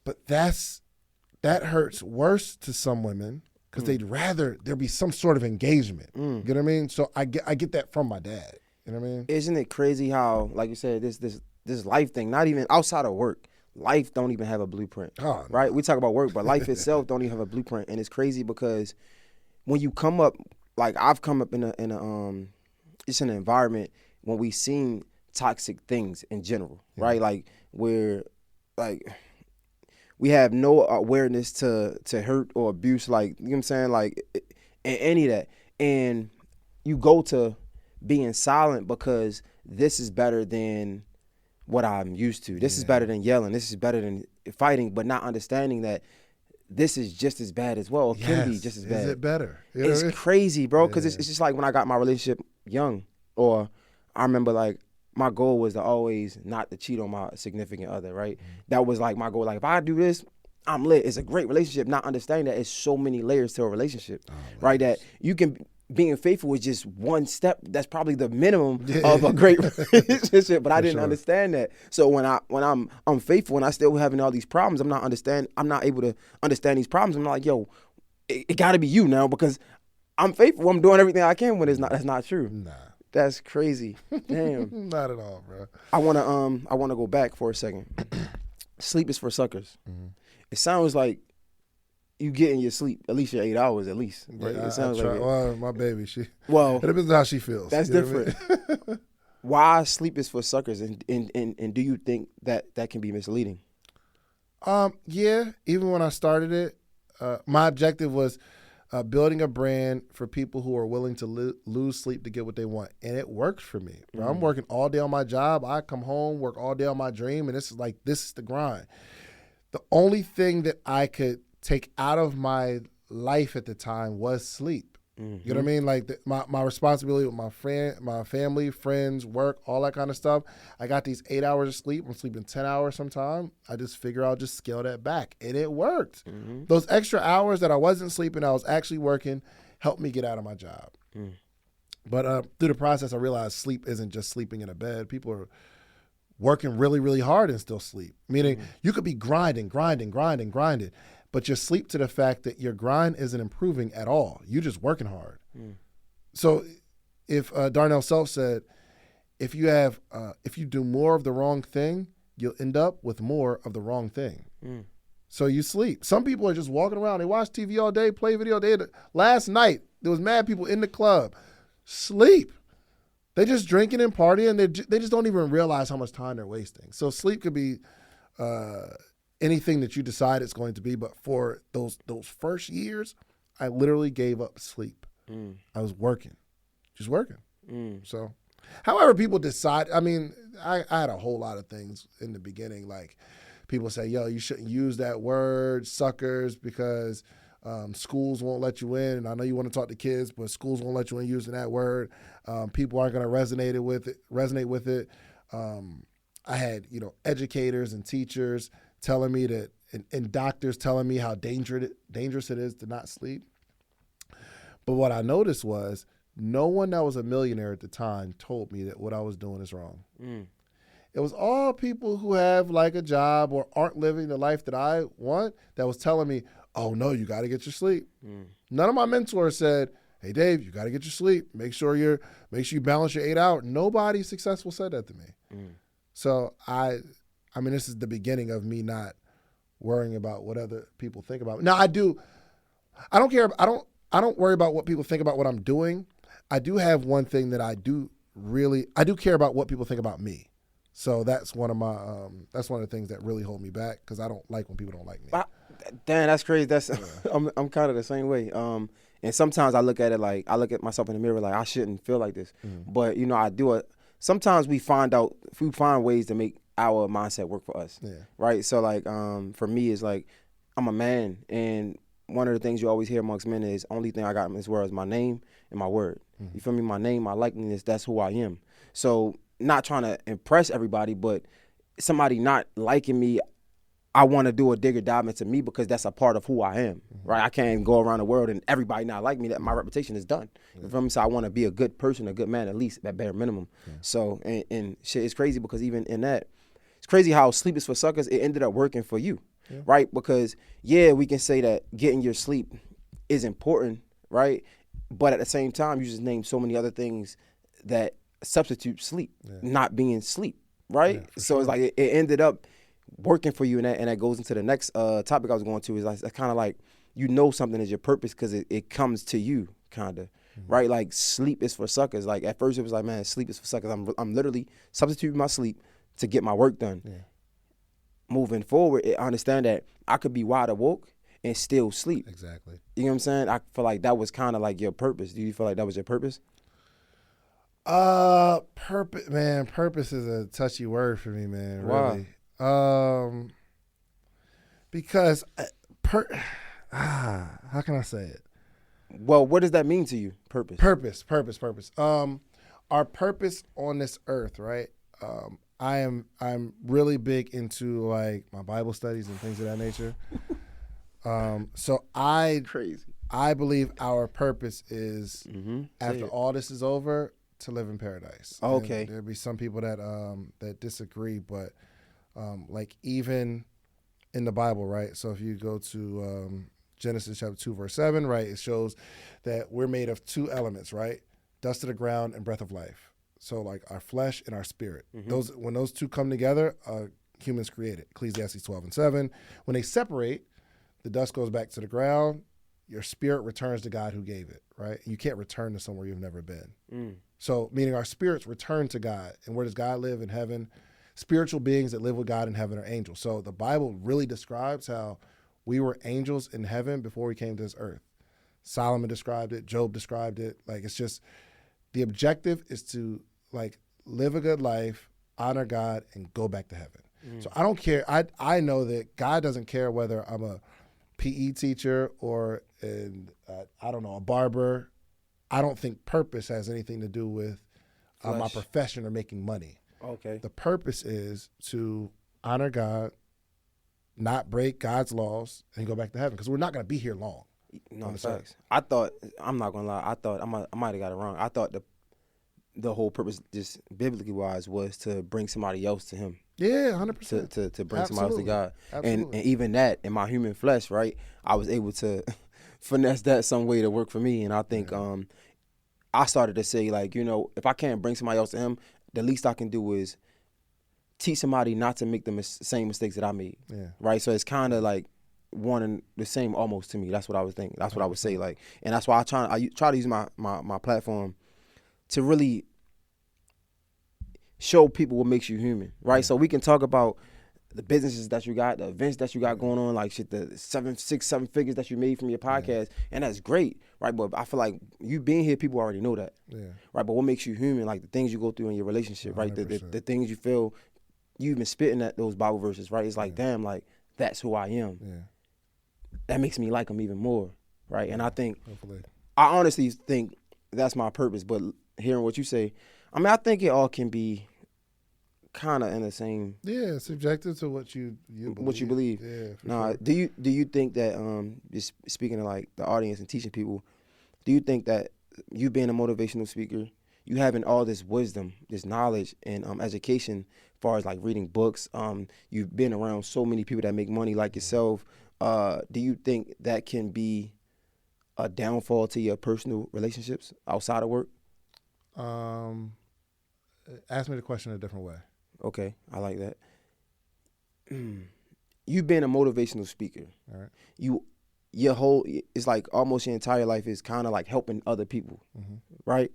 But that hurts worse to some women. Because they'd rather there be some sort of engagement. You know what I mean? So I get that from my dad. You know what I mean?
Isn't it crazy how, like you said, this life thing, not even outside of work, life don't even have a blueprint. Oh, right? No. We talk about work, but life itself don't even have a blueprint. And it's crazy because when you come up, like I've come up in a it's an environment when we seen toxic things in general, right? Like where like we have no awareness to hurt or abuse, like, you know what I'm saying, like, any of that. And you go to being silent because this is better than what I'm used to. This is better than yelling. This is better than fighting, but not understanding that this is just as bad as well. Or can be just as bad.
Is it better? You
know, it's crazy, bro, because it's just like when I got my relationship young, or I remember, like, my goal was to always not to cheat on my significant other, right? That was like my goal. Like if I do this, I'm lit. It's a great relationship. Not understanding that it's so many layers to a relationship, right? That you can, being faithful is just one step. That's probably the minimum of a great relationship. But I didn't understand that. So when I'm faithful and I still having all these problems, I'm not able to understand these problems. I'm like, yo, it got to be you now because I'm faithful. I'm doing everything I can when it's not. That's not true.
Nah.
That's crazy. Damn.
Not at all, bro.
I wanna go back for a second. Sleep is for suckers. It sounds like you get in your sleep at least your 8 hours at least. Right?
Yeah,
It sounds
I try,
like it.
well, my baby, it
Well,
depends on how she feels.
that's
You know what I
different.
mean?
Why sleep is for suckers, and do you think that can be misleading?
Yeah, even when I started it, my objective was building a brand for people who are willing to lose sleep to get what they want. And it worked for me. Bro. I'm working all day on my job. I come home, work all day on my dream, and this is the grind. The only thing that I could take out of my life at the time was sleep. You know what I mean? Like my responsibility with my family, friends, work, all that kind of stuff. I got these 8 hours of sleep. I'm sleeping 10 hours sometime. I just figure I'll just scale that back. And it worked. Those extra hours that I wasn't sleeping, I was actually working, helped me get out of my job. But through the process, I realized sleep isn't just sleeping in a bed. People are working really, really hard and still sleep. Meaning you could be grinding, but you're asleep to the fact that your grind isn't improving at all. You're just working hard. So if Darnell Self said, if you do more of the wrong thing, you'll end up with more of the wrong thing. So you sleep. Some people are just walking around. They watch TV all day, play video. Last night, there was mad people in the club. Sleep. They just drinking and partying. They just don't even realize how much time they're wasting. So sleep could be anything that you decide it's going to be. But for those first years, I literally gave up sleep. I was working, just working. So, however people decide, I mean, I had a whole lot of things in the beginning. Like people say, yo, you shouldn't use that word, suckers, because schools won't let you in. And I know you want to talk to kids, but schools won't let you in using that word. People aren't going to resonate with it. I had, educators and teachers telling me that, and doctors telling me how dangerous it is to not sleep. But what I noticed was no one that was a millionaire at the time told me that what I was doing is wrong. It was all people who have like a job or aren't living the life that I want that was telling me, oh no, you got to get your sleep. None of my mentors said, hey Dave, you got to get your sleep. Make sure you balance your 8 hours. Nobody successful said that to me. So I mean, this is the beginning of me not worrying about what other people think about me. Now I don't care. I don't worry about what people think about what I'm doing. I do have one thing that I do care about what people think about me. So that's one of the things that really hold me back because I don't like when people don't like me.
Damn, that's crazy. I'm kind of the same way. And sometimes I look at myself in the mirror like I shouldn't feel like this. But I do it. Sometimes we find ways to make our mindset work for us. Yeah. Right. So like for me it's like I'm a man, and one of the things you always hear amongst men is only thing I got in this world is my name and my word. You feel me? My name, my likeness, that's who I am. So not trying to impress everybody, but somebody not liking me, I want to do a digger dive into me because that's a part of who I am, right? I can't go around the world and everybody not like me. That my reputation is done. You feel me? So I want to be a good person, a good man, at least at bare minimum. So and shit, it's crazy because even in that, it's crazy how sleep is for suckers. It ended up working for you, right? Because we can say that getting your sleep is important, right? But at the same time, you just named so many other things that substitute sleep, not being sleep, right? So it's like it ended up working for you, and that goes into the next topic I was going to is like kind of like something is your purpose because it comes to you, kind of, right? Like sleep is for suckers. Like at first it was like, man, sleep is for suckers. I'm literally substituting my sleep to get my work done. Moving forward, I understand that I could be wide awoke and still sleep.
Exactly.
You know what I'm saying? I feel like that was kind of like your purpose. Do you feel like that was your purpose?
Purpose, man. Purpose is a touchy word for me, man. Really. Wow. Because how can I say it?
Well, what does that mean to you? Purpose.
Purpose. Our purpose on this earth, right? I'm really big into like my Bible studies and things of that nature. So I believe our purpose is after all this is over to live in paradise.
Okay.
And there'll be some people that disagree, but like even in the Bible, right? So if you go to Genesis chapter 2, verse 7, right? It shows that we're made of two elements, right? Dust of the ground and breath of life. So like our flesh and our spirit. When those two come together, humans created. Ecclesiastes 12 and 7. When they separate, the dust goes back to the ground. Your spirit returns to God who gave it, right? You can't return to somewhere you've never been. So meaning our spirits return to God. And where does God live? In heaven. Spiritual beings that live with God in heaven are angels. So the Bible really describes how we were angels in heaven before we came to this earth. Solomon described it. Job described it. Like, it's just, the objective is to like live a good life, honor God, and go back to heaven. So I don't care. I know that God doesn't care whether I'm a PE teacher or I don't know, a barber. I don't think purpose has anything to do with my profession or making money.
Okay.
The purpose is to honor God, not break God's laws, and go back to heaven, because we're not going to be here long.
No, facts. I thought, I'm not gonna lie, I thought I might have got it wrong. I thought the whole purpose, just biblically wise, was to bring somebody else to Him.
Yeah, 100%.
To bring somebody else to God.
Absolutely.
And even that, in my human flesh, right, I was able to finesse that some way to work for me. And I think I started to say, like, you know, if I can't bring somebody else to Him, the least I can do is teach somebody not to make the same mistakes that I made. Yeah. Right? So it's kind of like one and the same almost to me. That's what I was thinking. That's what I would say. Like, and that's why I try to use my platform to really show people what makes you human, right? So we can talk about the businesses that you got, the events that you got going on, like shit, the 6, 7 figures that you made from your podcast, and that's great, right? But I feel like you being here, people already know that, right? But what makes you human, like the things you go through in your relationship, right? The things you feel, you've been spitting at those Bible verses, right? It's like, damn, like, that's who I am. Yeah. That makes me like them even more, right? And I think, I honestly think that's my purpose, but hearing what you say, I mean, I think it all can be kind of in the same. Yeah,
subjective to what you believe.
What you believe.
Yeah.
Sure. Do you think that just speaking to like the audience and teaching people, do you think that you being a motivational speaker, you having all this wisdom, this knowledge and education, as far as like reading books, you've been around so many people that make money like yourself, do you think that can be a downfall to your personal relationships outside of work?
Ask me the question a different way.
Okay, I like that. You being a motivational speaker, all right. Your whole, it's like almost your entire life is kind of like helping other people, right?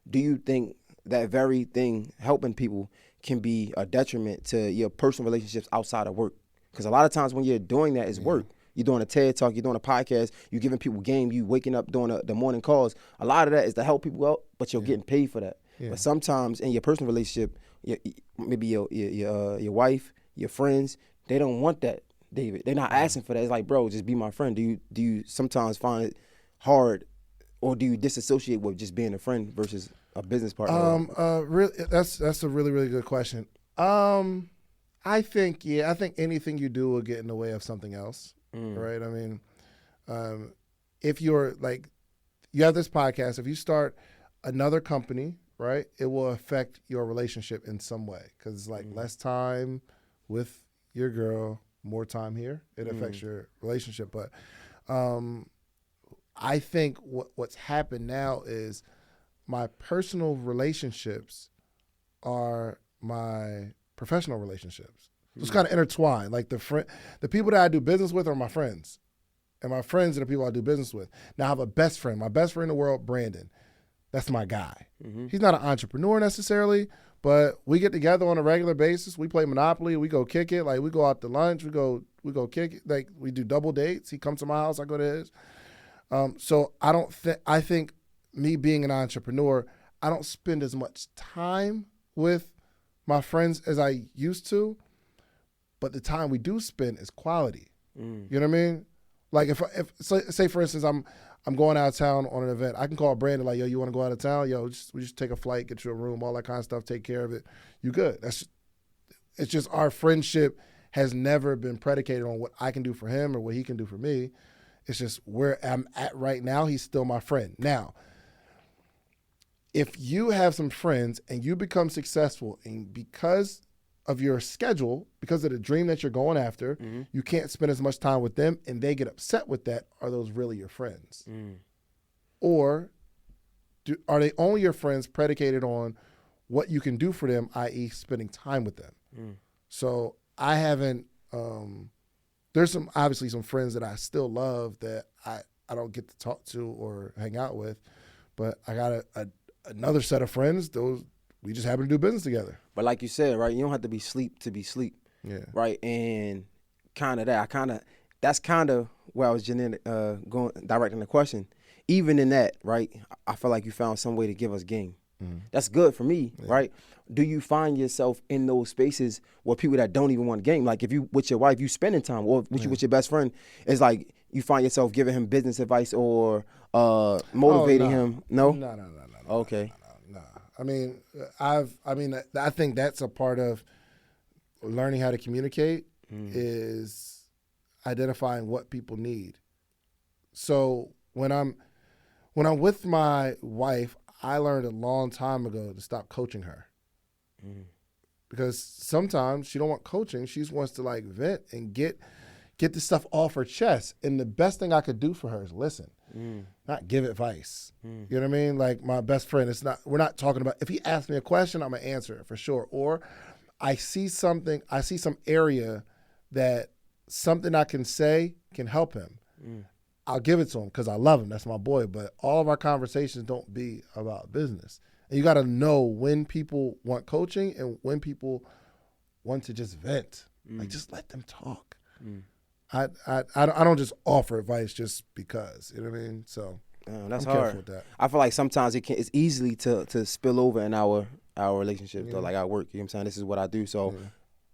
Do you think that very thing, helping people, can be a detriment to your personal relationships outside of work? Because a lot of times when you're doing that, it's work. You're doing a TED Talk, you're doing a podcast, you're giving people game, you waking up doing the morning calls. A lot of that is to help people out, but you're getting paid for that. Yeah. But sometimes in your personal relationship, maybe your wife, your friends, they don't want that, David. They're not asking for that. It's like, bro, just be my friend. Do you sometimes find it hard, or do you disassociate with just being a friend versus a business partner?
Really, that's a really, really good question. I think anything you do will get in the way of something else, right? I mean, if you're like, you have this podcast, if you start another company, right, it will affect your relationship in some way, because it's like less time with your girl, more time here. It affects your relationship. But I think what's happened now is my personal relationships are my professional relationships. So it's kind of intertwined. Like the people that I do business with are my friends, and my friends are the people I do business with. Now I have a best friend. My best friend in the world, Brandon. That's my guy. He's not an entrepreneur necessarily, but we get together on a regular basis. We play Monopoly. We go kick it. Like, we go out to lunch. We go kick it. Like, we do double dates. He comes to my house. I go to his. So I think me being an entrepreneur, I don't spend as much time with my friends as I used to, but the time we do spend is quality. You know what I mean? Like, if say for instance, I'm going out of town on an event, I can call Brandon like, yo, you want to go out of town? Yo, we just take a flight, get you a room, all that kind of stuff, take care of it. You good. It's just our friendship has never been predicated on what I can do for him or what he can do for me. It's just where I'm at right now, he's still my friend. Now, if you have some friends and you become successful, and because of your schedule, because of the dream that you're going after, you can't spend as much time with them and they get upset with that, are those really your friends? Or are they only your friends predicated on what you can do for them, i.e. spending time with them? So I haven't, there's obviously some friends that I still love that I don't get to talk to or hang out with, but I got another set of friends, those we just happen to do business together.
But like you said, right, you don't have to be sleep to be sleep.
Yeah.
Right. And that's kind of where I was going directing the question. Even in that, right, I feel like you found some way to give us game. That's good for me, right? Do you find yourself in those spaces where people that don't even want game, like if you with your wife, you spending time, or with your best friend, it's like you find yourself giving him business advice or motivating him? No?
No.
Okay.
No. I think that's a part of learning how to communicate is identifying what people need. So when I'm with my wife, I learned a long time ago to stop coaching her. Because sometimes she don't want coaching. She just wants to like vent and get the stuff off her chest. And the best thing I could do for her is listen, not give advice. You know what I mean? Like my best friend, we're not talking about, if he asks me a question, I'm gonna answer it for sure. Or I see some area that something I can say can help him. I'll give it to him because I love him. That's my boy. But all of our conversations don't be about business. And you got to know when people want coaching and when people want to just vent. Like, just let them talk. I don't just offer advice just because. You know what I mean? So
that's
I'm
hard.
careful with that.
I feel like sometimes it's easily to spill over in our relationship, though, like our work. You know what I'm saying? This is what I do. So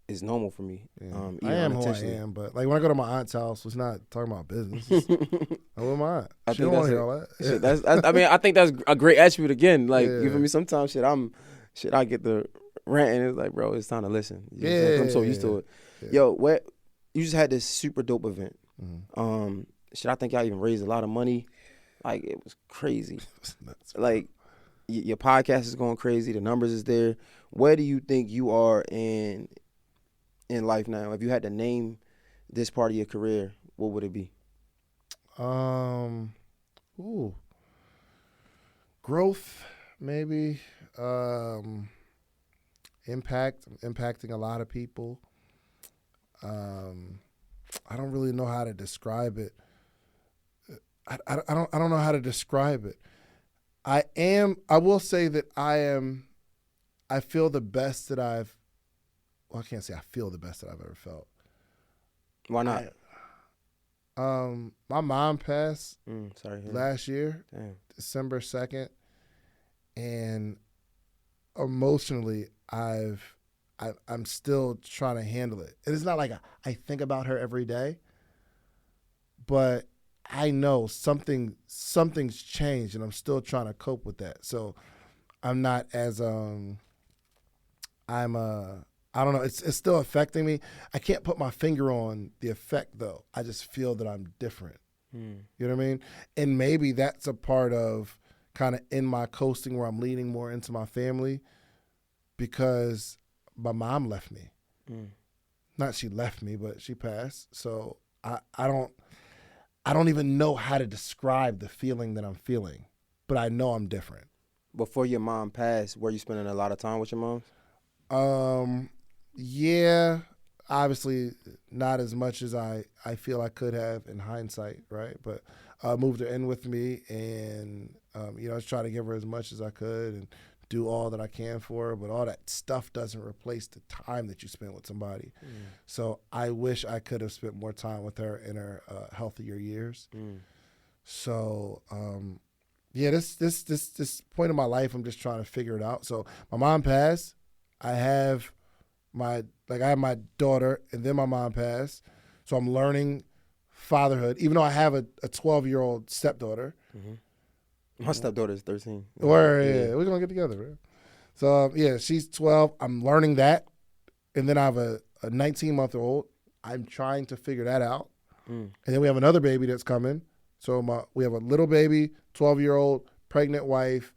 it's normal for me.
I am who I am, but like when I go to my aunt's house, it's not talking about business. I'm with my aunt. She don't want to hear all that.
I think that's a great attribute again. Like, you feel me? Sometimes I get the rant and it's like, bro, it's time to listen. I'm so used to it. Yeah. Yo, you just had this super dope event. I think y'all even raised a lot of money. Like, it was crazy.
Nuts,
like, your podcast is going crazy. The numbers is there. Where do you think you are in life now? If you had to name this part of your career, what would it be?
Growth, maybe. Impacting a lot of people. I don't really know how to describe it. I don't know how to describe it. I will say that I feel the best that I can't say I feel the best that I've ever felt.
Why not?
My mom passed last year,
Damn.
December 2nd, and emotionally I'm still trying to handle it. And it's not like I think about her every day, but I know something's changed, and I'm still trying to cope with that. So I'm not as I don't know. It's still affecting me. I can't put my finger on the effect, though. I just feel that I'm different. You know what I mean? And maybe that's a part of kind of in my coasting where I'm leaning more into my family because my mom left me. Not she left me, but she passed. So I don't even know how to describe the feeling that I'm feeling, but I know I'm different.
Before your mom passed, were you spending a lot of time with your mom?
Yeah, obviously not as much as I feel I could have in hindsight, right? But I moved her in with me, and I was trying to give her as much as I could and do all that I can for her. But all that stuff doesn't replace the time that you spend with somebody. So I wish I could have spent more time with her in her healthier years. So this point in my life, I'm just trying to figure it out. So my mom passed. I have my daughter, and then my mom passed. So I'm learning fatherhood, even though I have a 12-year-old stepdaughter.
My stepdaughter is 13.
We're going to get together, man. So, she's 12. I'm learning that. And then I have a 19-month-old. I'm trying to figure that out. And then we have another baby that's coming. So we have a little baby, 12-year-old, pregnant wife.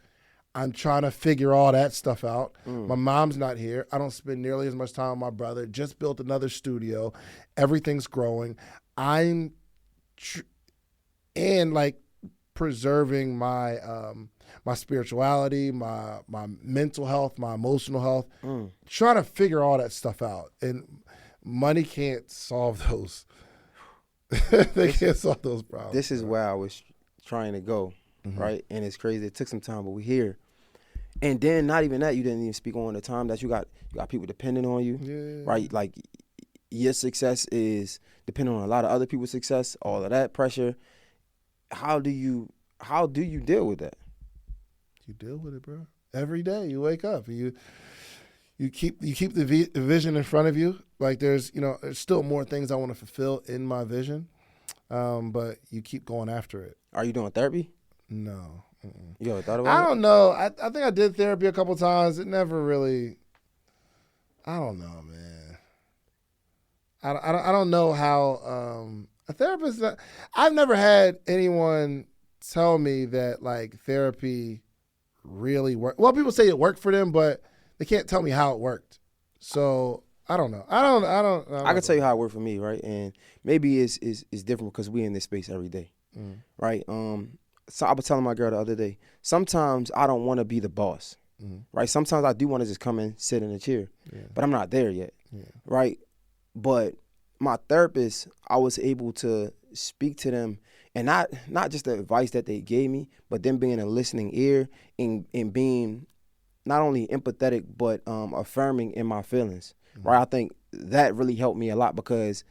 I'm trying to figure all that stuff out.
Mm.
My mom's not here. I don't spend nearly as much time with my brother. Just built another studio. Everything's growing. I'm and like preserving my my spirituality, my mental health, my emotional health. Trying to figure all that stuff out, and money can't solve those. They can't solve those problems.
This is where I was trying to go, right? And it's crazy. It took some time, but we're here. And then not even that, you didn't even speak on the time that you got people depending on you, right? Like your success is depending on a lot of other people's success, all of that pressure. How do you deal with that?
You deal with it, bro. Every day you wake up, you keep the vision in front of you. Like there's still more things I want to fulfill in my vision, but you keep going after it.
Are you doing therapy?
No.
You ever thought about it?
I don't know. I think I did therapy a couple times. It never really. I don't know, man. I don't know how a therapist. I've never had anyone tell me that like therapy really worked. Well, people say it worked for them, but they can't tell me how it worked. So I don't know. I
can tell you how it worked for me, right? And maybe it's different because we in this space every day, right? So I was telling my girl the other day, sometimes I don't want to be the boss, right? Sometimes I do want to just come in, sit in a chair, but I'm not there yet, right? But my therapist, I was able to speak to them, and not just the advice that they gave me, but them being a listening ear and being not only empathetic, but affirming in my feelings, right? I think that really helped me a lot because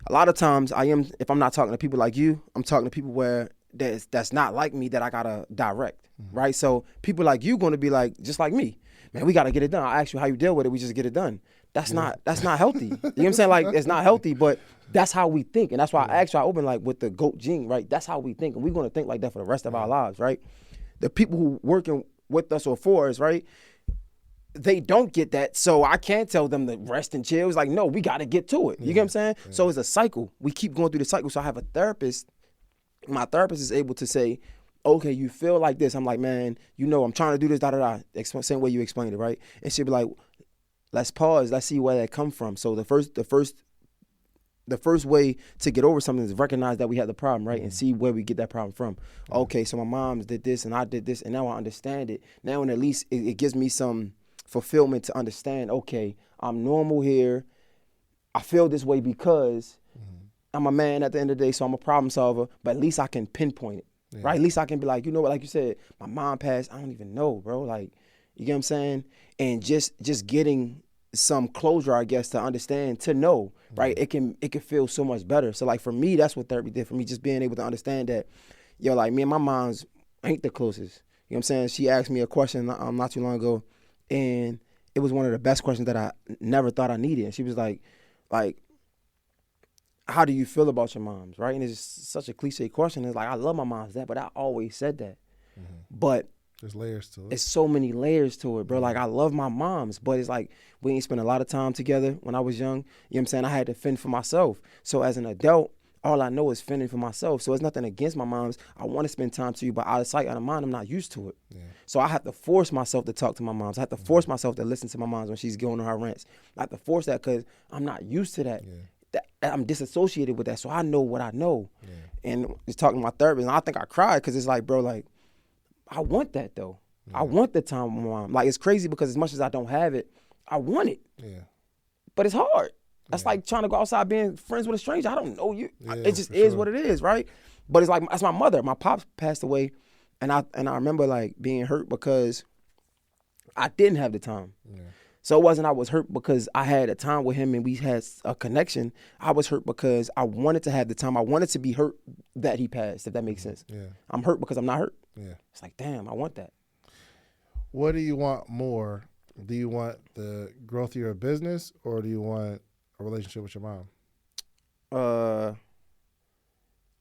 a lot of times if I'm not talking to people like you, I'm talking to people where that's not like me that I gotta direct, right? So people like you going to be like, just like me, man, we gotta get it done. I ask you how you deal with it, we just get it done. That's not healthy. You know what I'm saying? Like it's not healthy, but that's how we think, and that's why I open like with the GOAT gene, right? That's how we think, and we're gonna think like that for the rest of our lives, right? The people who working with us or for us, right? They don't get that, so I can't tell them to rest and chill. It's like, no, we got to get to it. You get what I'm saying? Yeah. So it's a cycle. We keep going through the cycle. So I have a therapist. My therapist is able to say, okay, you feel like this. I'm like, man, I'm trying to do this, da-da-da. Same way you explained it, right? And she'll be like, let's pause. Let's see where that come from. So the first way to get over something is recognize that we have the problem, right? And see where we get that problem from. Okay, so my mom did this and I did this, and now I understand it. Now, and at least it gives me some fulfillment to understand, okay, I'm normal here. I feel this way because I'm a man at the end of the day, so I'm a problem solver, but at least I can pinpoint it, right? At least I can be like, what, like you said, my mom passed, I don't even know, bro. Like, you get what I'm saying? And just getting some closure, I guess, to understand, to know, right? It can feel so much better. So like for me, that's what therapy did for me, just being able to understand that, like me and my mom's ain't the closest. You know what I'm saying? She asked me a question not too long ago, and it was one of the best questions that I never thought I needed. And she was like, how do you feel about your moms, right? And it's such a cliche question. It's like, I love my mom's dad, but I always said that. But
there's layers to it.
It's so many layers to it, bro. Like, I love my moms, but it's like we ain't spent a lot of time together when I was young. You know what I'm saying? I had to fend for myself. So as an adult, all I know is fending for myself. So it's nothing against my moms. I want to spend time to you, but out of sight, out of mind, I'm not used to it. Yeah. So I have to force myself to talk to my moms. I have to force myself to listen to my moms when she's going on her rants. I have to force that because I'm not used to that. I'm disassociated with that. So I know what I know. Yeah. And just talking to my therapist, and I think I cried because it's like, bro, like, I want that though. Yeah. I want the time with my mom. Like, it's crazy because as much as I don't have it, I want it. Yeah. But it's hard. That's like trying to go outside being friends with a stranger. I don't know you. Yeah, it just is what it is, right? But it's like, that's my mother. My pops passed away, and I remember like being hurt because I didn't have the time. Yeah. So it wasn't I was hurt because I had a time with him and we had a connection. I was hurt because I wanted to have the time. I wanted to be hurt that he passed, if that makes sense. Yeah. I'm hurt because I'm not hurt. Yeah. It's like, damn, I want that.
What do you want more? Do you want the growth of your business, or do you want a relationship with your mom?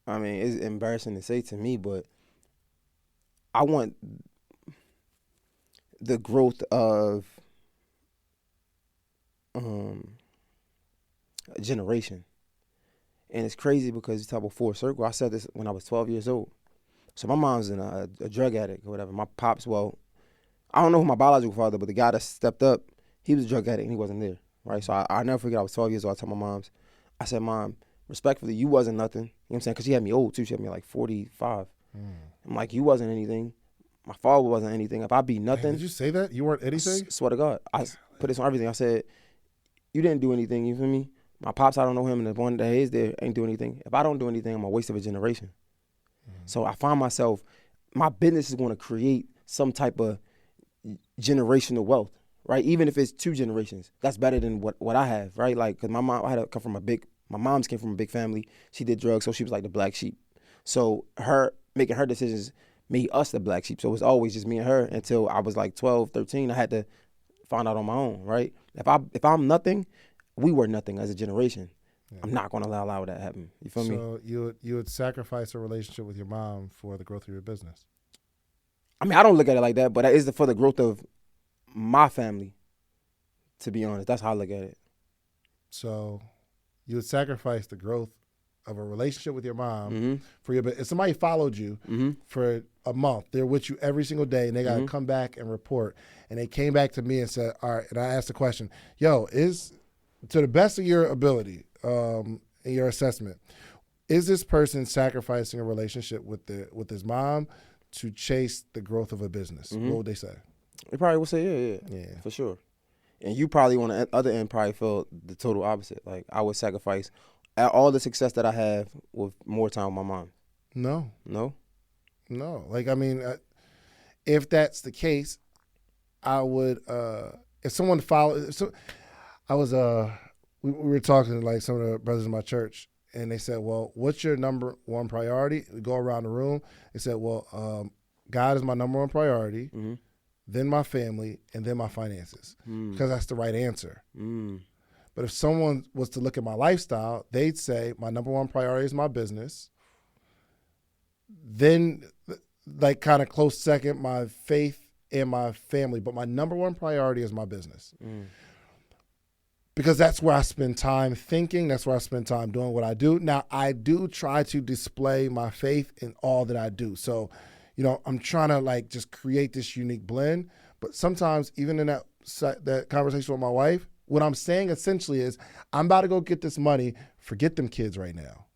I mean, it's embarrassing to say to me, but I want the growth of a generation. And it's crazy because you talk about full circle. I said this when I was 12 years old. So my mom's a drug addict or whatever. My pops, well, I don't know who my biological father, but the guy that stepped up, he was a drug addict and he wasn't there, right? So I never forget, I was 12 years old. I told my moms, I said, Mom, respectfully, you wasn't nothing. You know what I'm saying? Because she had me old too. She had me like 45. I'm like, you wasn't anything. My father wasn't anything. If I be nothing.
Man, did you say that? You weren't anything?
Swear to God. I put this on everything. I said, you didn't do anything, you feel me? My pops, I don't know him, and the one that is there ain't do anything. If I don't do anything, I'm a waste of a generation. So I find myself, my business is going to create some type of generational wealth, right? Even if it's 2 generations, that's better than what I have, right? Like, because my mom, my mom's came from a big family. She did drugs, so she was like the black sheep. So her making her decisions made us the black sheep. So it was always just me and her until I was like 12, 13. I had to find out on my own, right? If I'm nothing, we were nothing as a generation. Yeah. I'm not going to allow that to happen. You feel me?
So you would sacrifice a relationship with your mom for the growth of your business?
I mean, I don't look at it like that, but that is for the growth of my family, to be honest. That's how I look at it.
So you would sacrifice the growth of a relationship with your mom for your business. If somebody followed you for a month, they're with you every single day, and they got to come back and report. And they came back to me and said, all right, and I asked the question, yo, is, to the best of your ability, in your assessment, is this person sacrificing a relationship with his mom to chase the growth of a business? What would they say?
They probably would say, yeah, for sure. And you probably on the other end probably felt the total opposite. Like, I would sacrifice all the success that I have with more time with my mom.
No. Like, I mean, if that's the case, I would, if someone followed, we were talking to like some of the brothers in my church, and they said, well, what's your number one priority? We go around the room. They said, well, God is my number one priority, then my family, and then my finances, because that's the right answer. But if someone was to look at my lifestyle, they'd say my number one priority is my business. Then, like, kind of close second, my faith and my family. But my number one priority is my business. Because that's where I spend time thinking. That's where I spend time doing what I do. Now, I do try to display my faith in all that I do. So, you know, I'm trying to, like, just create this unique blend. But sometimes, even in that conversation with my wife, what I'm saying essentially is, I'm about to go get this money. Forget them kids right now.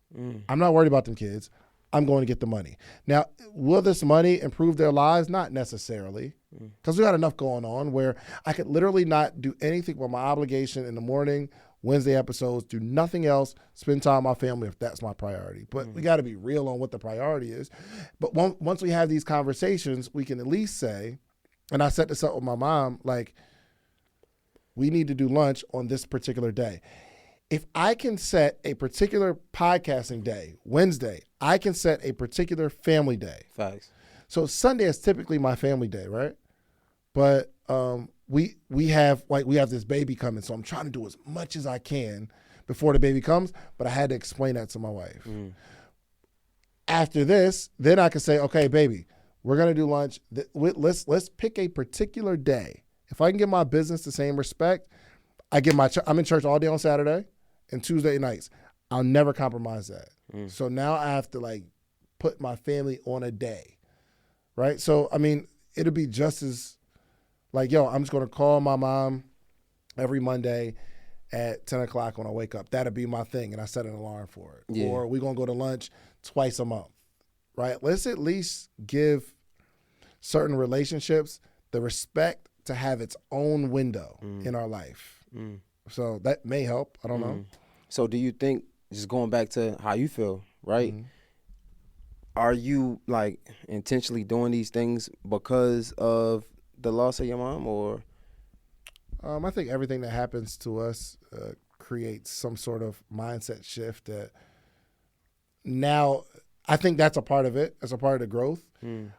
I'm not worried about them kids. I'm going to get the money. Now, will this money improve their lives? Not necessarily, because we got enough going on where I could literally not do anything but my obligation in the morning, Wednesday episodes, do nothing else, spend time with my family if that's my priority. But we got to be real on what the priority is. But once we have these conversations, we can at least say, and I set this up with my mom, like, we need to do lunch on this particular day. If I can set a particular podcasting day, Wednesday, I can set a particular family day.
Facts.
So Sunday is typically my family day, right? But we have this baby coming, so I'm trying to do as much as I can before the baby comes. But I had to explain that to my wife. After this, then I can say, okay, baby, we're gonna do lunch. Let's pick a particular day. If I can give my business the same respect, I'm in church all day on Saturday and Tuesday nights. I'll never compromise that. So now I have to, like, put my family on a day, right? So, I mean, it'll be just as, like, yo, I'm just going to call my mom every Monday at 10 o'clock when I wake up. That'll be my thing, and I set an alarm for it. Yeah. Or we're going to go to lunch twice a month, right? Let's at least give certain relationships the respect to have its own window in our life. So that may help. I don't know.
So do you think, just going back to how you feel, right? Are you, like, intentionally doing these things because of the loss of your mom, or?
I think everything that happens to us creates some sort of mindset shift that now I think that's a part of it. That's a part of the growth.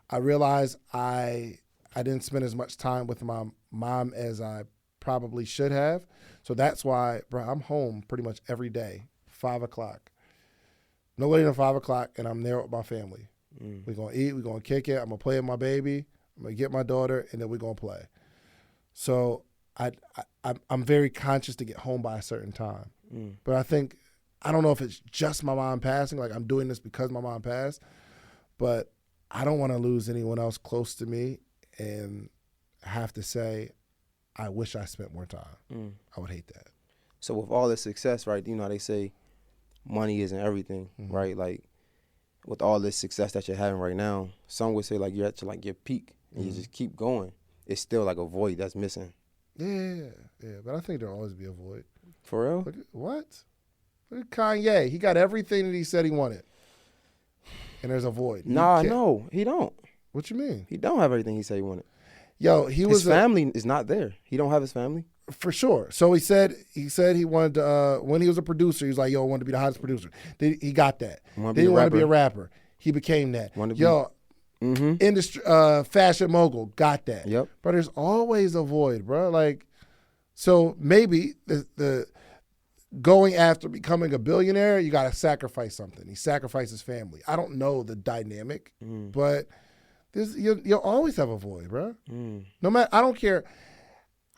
I realize I didn't spend as much time with my mom as I probably should have. So that's why, bro, I'm home pretty much every day, 5 o'clock. No later than 5 o'clock, and I'm there with my family. We're going to eat, we're going to kick it, I'm going to play with my baby, I'm going to get my daughter, and then we're going to play. So I'm very conscious to get home by a certain time. But I don't know if it's just my mom passing, like I'm doing this because my mom passed, but I don't want to lose anyone else close to me and have to say, I wish I spent more time. I would hate that.
So with all this success, right, you know, they say money isn't everything, right? Like, with all this success that you're having right now, some would say, like, you're at your peak, and you just keep going. It's still like a void that's missing.
Yeah, but I think there'll always be a void.
For real?
Look at, what? Look at Kanye. He got everything that he said he wanted. And there's a void.
Nah, no, he don't.
What you mean?
He don't have everything he said he wanted.
Yo,
his family is not there. He don't have his family.
For sure. So he said he wanted to, when he was a producer, he was like, yo, I want to be the hottest producer. He got that. Then he wanted to be a rapper. He became that. Industry, fashion mogul, got that.
Yep.
But there's always a void, bro. Like, so maybe the going after becoming a billionaire, you got to sacrifice something. He sacrificed his family. I don't know the dynamic, but you'll always have a void, bro. No matter, I don't care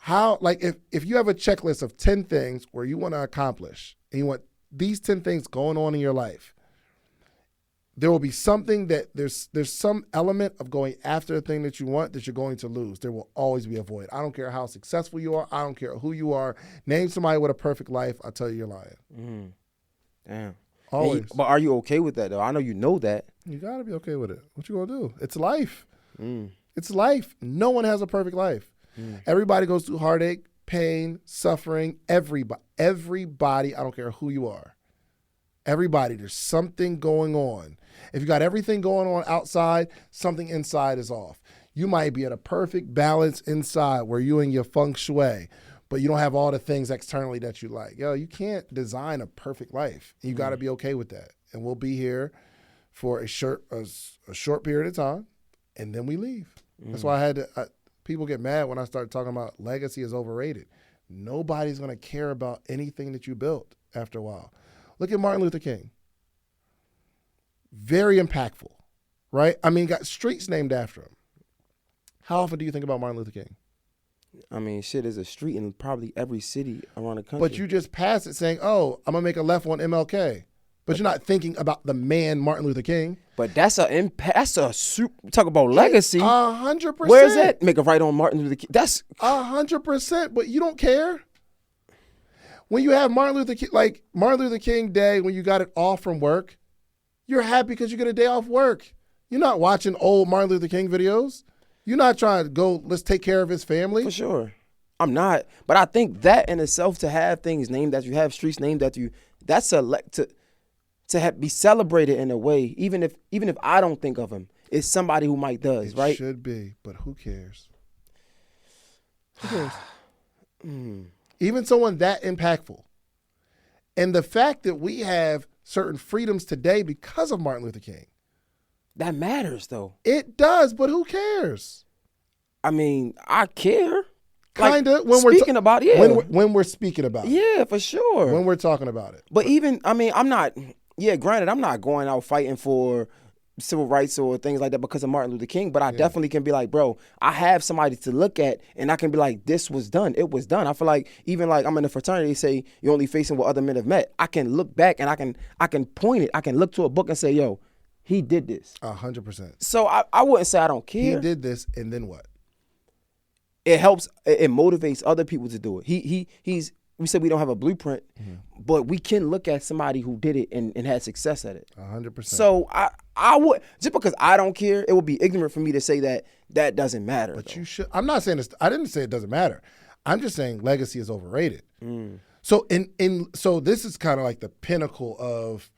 how, like, if you have a checklist of 10 things where you want to accomplish and you want these 10 things going on in your life, there will be something that there's some element of going after the thing that you want that you're going to lose. There will always be a void. I don't care how successful you are. I don't care who you are. Name somebody with a perfect life. I'll tell you you're lying.
Damn.
Always.
But are you okay with that, though? I know you know that.
You got to be okay with it. What you going to do? It's life. It's life. No one has a perfect life. Everybody goes through heartache, pain, suffering. Everybody, I don't care who you are. Everybody, there's something going on. If you got everything going on outside, something inside is off. You might be at a perfect balance inside where you in your feng shui, but you don't have all the things externally that you like. Yo, you can't design a perfect life. You got to be okay with that. And we'll be here for a short period of time, and then we leave. That's why I had to. People get mad when I start talking about legacy is overrated. Nobody's going to care about anything that you built after a while. Look at Martin Luther King. Very impactful, right? I mean, got streets named after him. How often do you think about Martin Luther King?
I mean, shit, is a street in probably every city around the country.
But you just pass it saying, oh, I'm going to make a left on MLK. But you're not thinking about the man Martin Luther King.
But that's a impact. That's a talk about legacy.
100%.
Where's that? Make a right on Martin Luther King. That's
100%. But you don't care. When you have Martin Luther King Day, when you got it off from work, you're happy because you get a day off work. You're not watching old Martin Luther King videos. You're not trying to go, let's take care of his family.
For sure. I'm not. But I think that in itself, to have things named that you have, streets named that you, that's be celebrated in a way, even if I don't think of him, it's somebody who might does, right?
It should be, but who cares? Who cares? Even someone that impactful. And the fact that we have certain freedoms today because of Martin Luther King.
That matters, though.
It does, but who cares?
I mean, I care.
Kinda.
Like, when we're speaking about it, yeah.
When we're speaking about it.
Yeah, for sure.
When we're talking about it.
But even, I mean, I'm not, granted, I'm not going out fighting for civil rights or things like that because of Martin Luther King, but I definitely can be like, bro, I have somebody to look at and I can be like, this was done. It was done. I feel like even like I'm in a fraternity, say you're only facing what other men have met. I can look back and I can point it. I can look to a book and say, yo, he did this.
100%.
So I wouldn't say I don't care.
He did this, and then what?
It helps. It motivates other people to do it. He's. We said we don't have a blueprint, but we can look at somebody who did it and had success at it.
100%.
So I would, just because I don't care, it would be ignorant for me to say that doesn't matter.
But
though.
you should. I'm not saying this. I didn't say it doesn't matter. I'm just saying legacy is overrated. So so this is kind of like the pinnacle of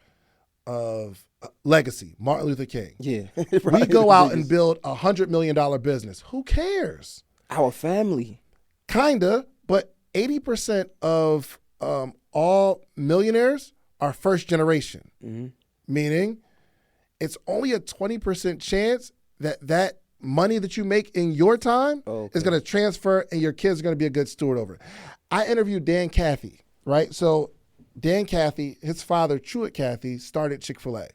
legacy. Martin Luther King.
Yeah.
Right? We go out and build $100 million business. Who cares?
Our family.
Kinda, but 80% of all millionaires are first generation, meaning it's only a 20% chance that money that you make in your time is going to transfer and your kids are going to be a good steward over it. I interviewed Dan Cathy, right? So Dan Cathy, his father, Truett Cathy, started Chick-fil-A.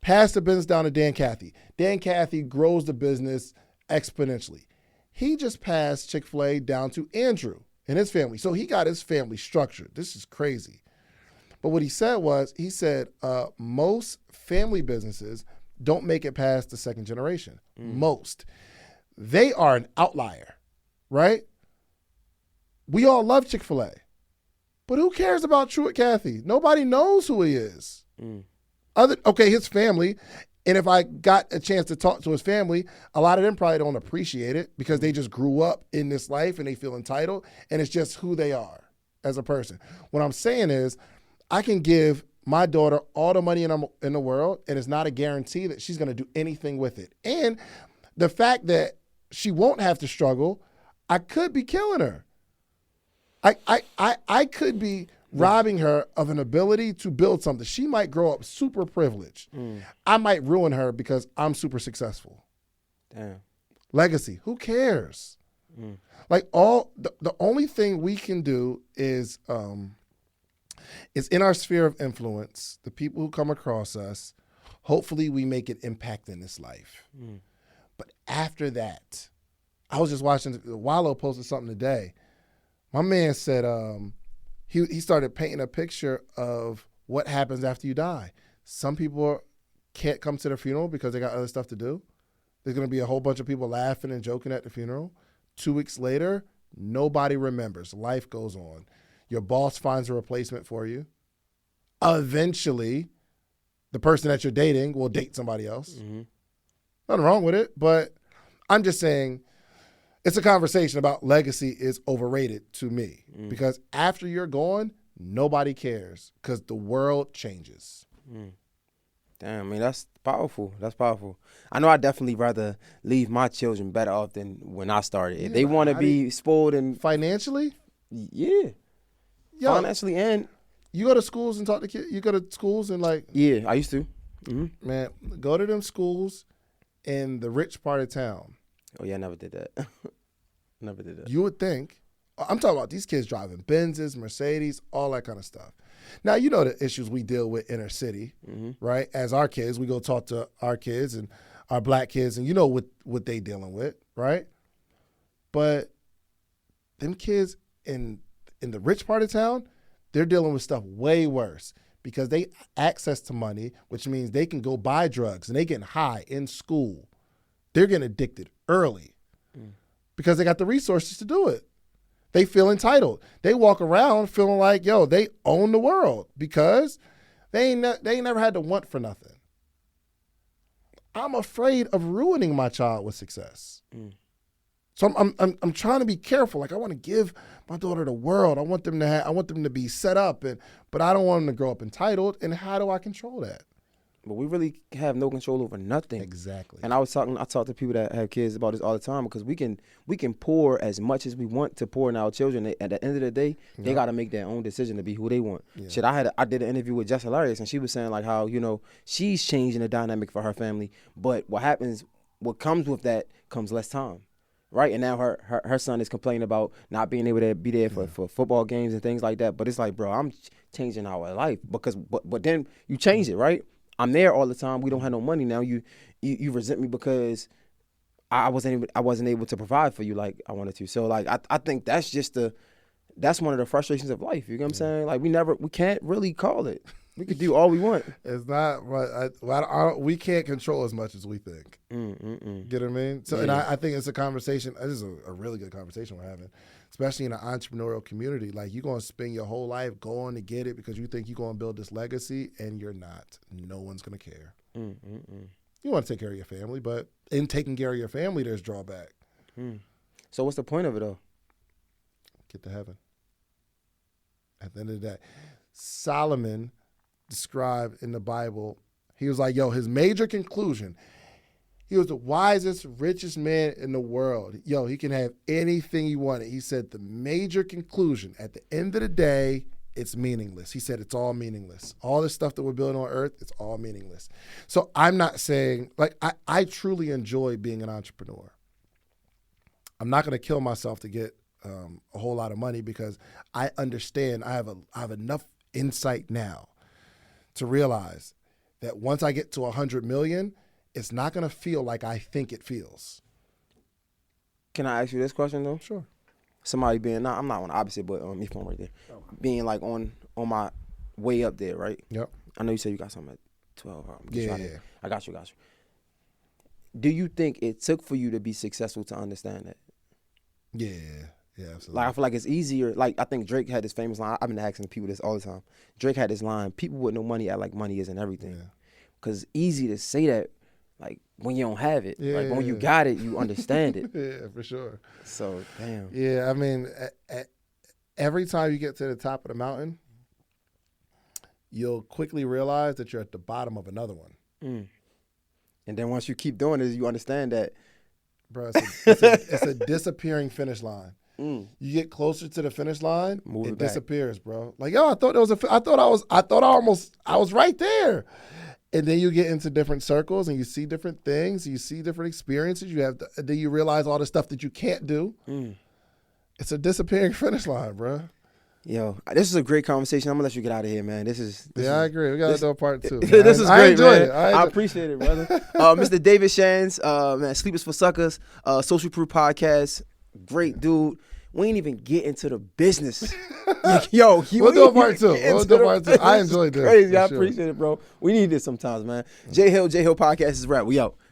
Passed the business down to Dan Cathy. Dan Cathy grows the business exponentially. He just passed Chick-fil-A down to Andrew and his family. So he got his family structured. This is crazy. But what he said was, most family businesses, don't make it past the second generation. Most. They are an outlier, right? We all love Chick-fil-A. But who cares about Truett Cathy? Nobody knows who he is. Okay, his family. And if I got a chance to talk to his family, a lot of them probably don't appreciate it because they just grew up in this life and they feel entitled, and it's just who they are as a person. What I'm saying is I can give my daughter all the money in the world, and it's not a guarantee that she's going to do anything with it. And the fact that she won't have to struggle, I could be killing her. I could be robbing her of an ability to build something. She might grow up super privileged. I might ruin her because I'm super successful.
Damn.
Legacy, who cares? Like the only thing we can do is in our sphere of influence, the people who come across us, hopefully we make an impact in this life. But after that, I was just watching, Wallow posted something today. My man said he started painting a picture of what happens after you die. Some people can't come to the funeral because they got other stuff to do. There's going to be a whole bunch of people laughing and joking at the funeral. 2 weeks later, nobody remembers. Life goes on. Your boss finds a replacement for you. Eventually, the person that you're dating will date somebody else. Nothing wrong with it, but I'm just saying it's a conversation about legacy is overrated to me because after you're gone, nobody cares because the world changes.
Damn, I mean, that's powerful. That's powerful. I know I'd definitely rather leave my children better off than when I started. If they want to be spoiled and
financially,
financially, and
you go to schools and talk to kids. You go to schools and like,
I used to.
Man, go to them schools in the rich part of town.
Oh yeah, I never did that. Never did that.
You would think. I'm talking about these kids driving Benzes, Mercedes, all that kind of stuff. Now, you know the issues we deal with inner city, right? As our kids, we go talk to our kids and our black kids, and you know what they dealing with, right? But them kids in the rich part of town, they're dealing with stuff way worse because they access to money, which means they can go buy drugs and they getting high in school. They're getting addicted early because they got the resources to do it. They feel entitled. They walk around feeling like, yo, they own the world because they ain't never had to want for nothing. I'm afraid of ruining my child with success. So I'm trying to be careful. Like I want to give my daughter the world. I want them to be set up, but I don't want them to grow up entitled. And how do I control that?
But we really have no control over nothing.
Exactly.
And I talk to people that have kids about this all the time because we can pour as much as we want to pour in our children. At the end of the day, they got to make their own decision to be who they want. Yeah. Shit, I did an interview with Jess Hilarious, and she was saying like how, you know, she's changing the dynamic for her family, but what comes with that comes less time. Right, and now her son is complaining about not being able to be there for football games and things like that. But it's like, bro, I'm changing our life because but then you change it, right? I'm there all the time. We don't have no money now. You resent me because I wasn't able to provide for you like I wanted to. So like I think that's that's one of the frustrations of life. You know what I'm saying? Like we can't really call it. We could do all we want.
It's not right. We can't control as much as we think. Get what I mean? So, and I think it's a conversation. This is a really good conversation we're having, especially in an entrepreneurial community. Like you're going to spend your whole life going to get it because you think you're going to build this legacy, and you're not. No one's going to care. You want to take care of your family, but in taking care of your family, there's drawback.
So what's the point of it though?
Get to heaven. At the end of the day, Solomon described in the Bible, he was like, yo, his major conclusion, he was the wisest, richest man in the world. Yo, he can have anything he wanted. He said the major conclusion, at the end of the day, it's meaningless. He said it's all meaningless. All this stuff that we're building on earth, it's all meaningless. So I'm not saying, like, I truly enjoy being an entrepreneur. I'm not going to kill myself to get a whole lot of money because I understand I have enough insight now to realize that once I get to 100 million, it's not going to feel like I think it feels.
Can I ask you this question though?
Sure.
Somebody being, I'm not on the opposite, but me phone right there, being like on my way up there, right?
Yep.
I know you said you got something 12.
Yeah.
I got you. Do you think it took for you to be successful to understand that?
Yeah, absolutely.
Like, I feel like it's easier. Like, I think Drake had this famous line. I've been asking people this all the time. Drake had this line, people with no money act like money isn't everything.
Yeah.
Because it's easy to say that, like, when you don't have it.
Yeah.
Like, when you got it, you understand it.
Yeah, for sure.
So, damn.
Yeah, I mean, every time you get to the top of the mountain, you'll quickly realize that you're at the bottom of another one.
And then once you keep doing this, you understand that.
Bro, it's a disappearing finish line. You get closer to the finish line, it disappears, bro. Like, yo, I was right there. And then you get into different circles and you see different things, you see different experiences. Then you realize all the stuff that you can't do. It's a disappearing finish line, bro.
Yo, this is a great conversation. I'm gonna let you get out of here, man.
I agree. We gotta do a part 2.
This is great,
I enjoyed
man.
it.
I appreciate it, brother. Mr. David Shands, man, Sleep is for Suckers, Social Proof Podcast. Great dude. We ain't even get into the business. Yo,
we'll do a part 2. I enjoyed this.
Crazy. I appreciate it, bro. We need this sometimes, man. J Hill Podcast is rap. We out.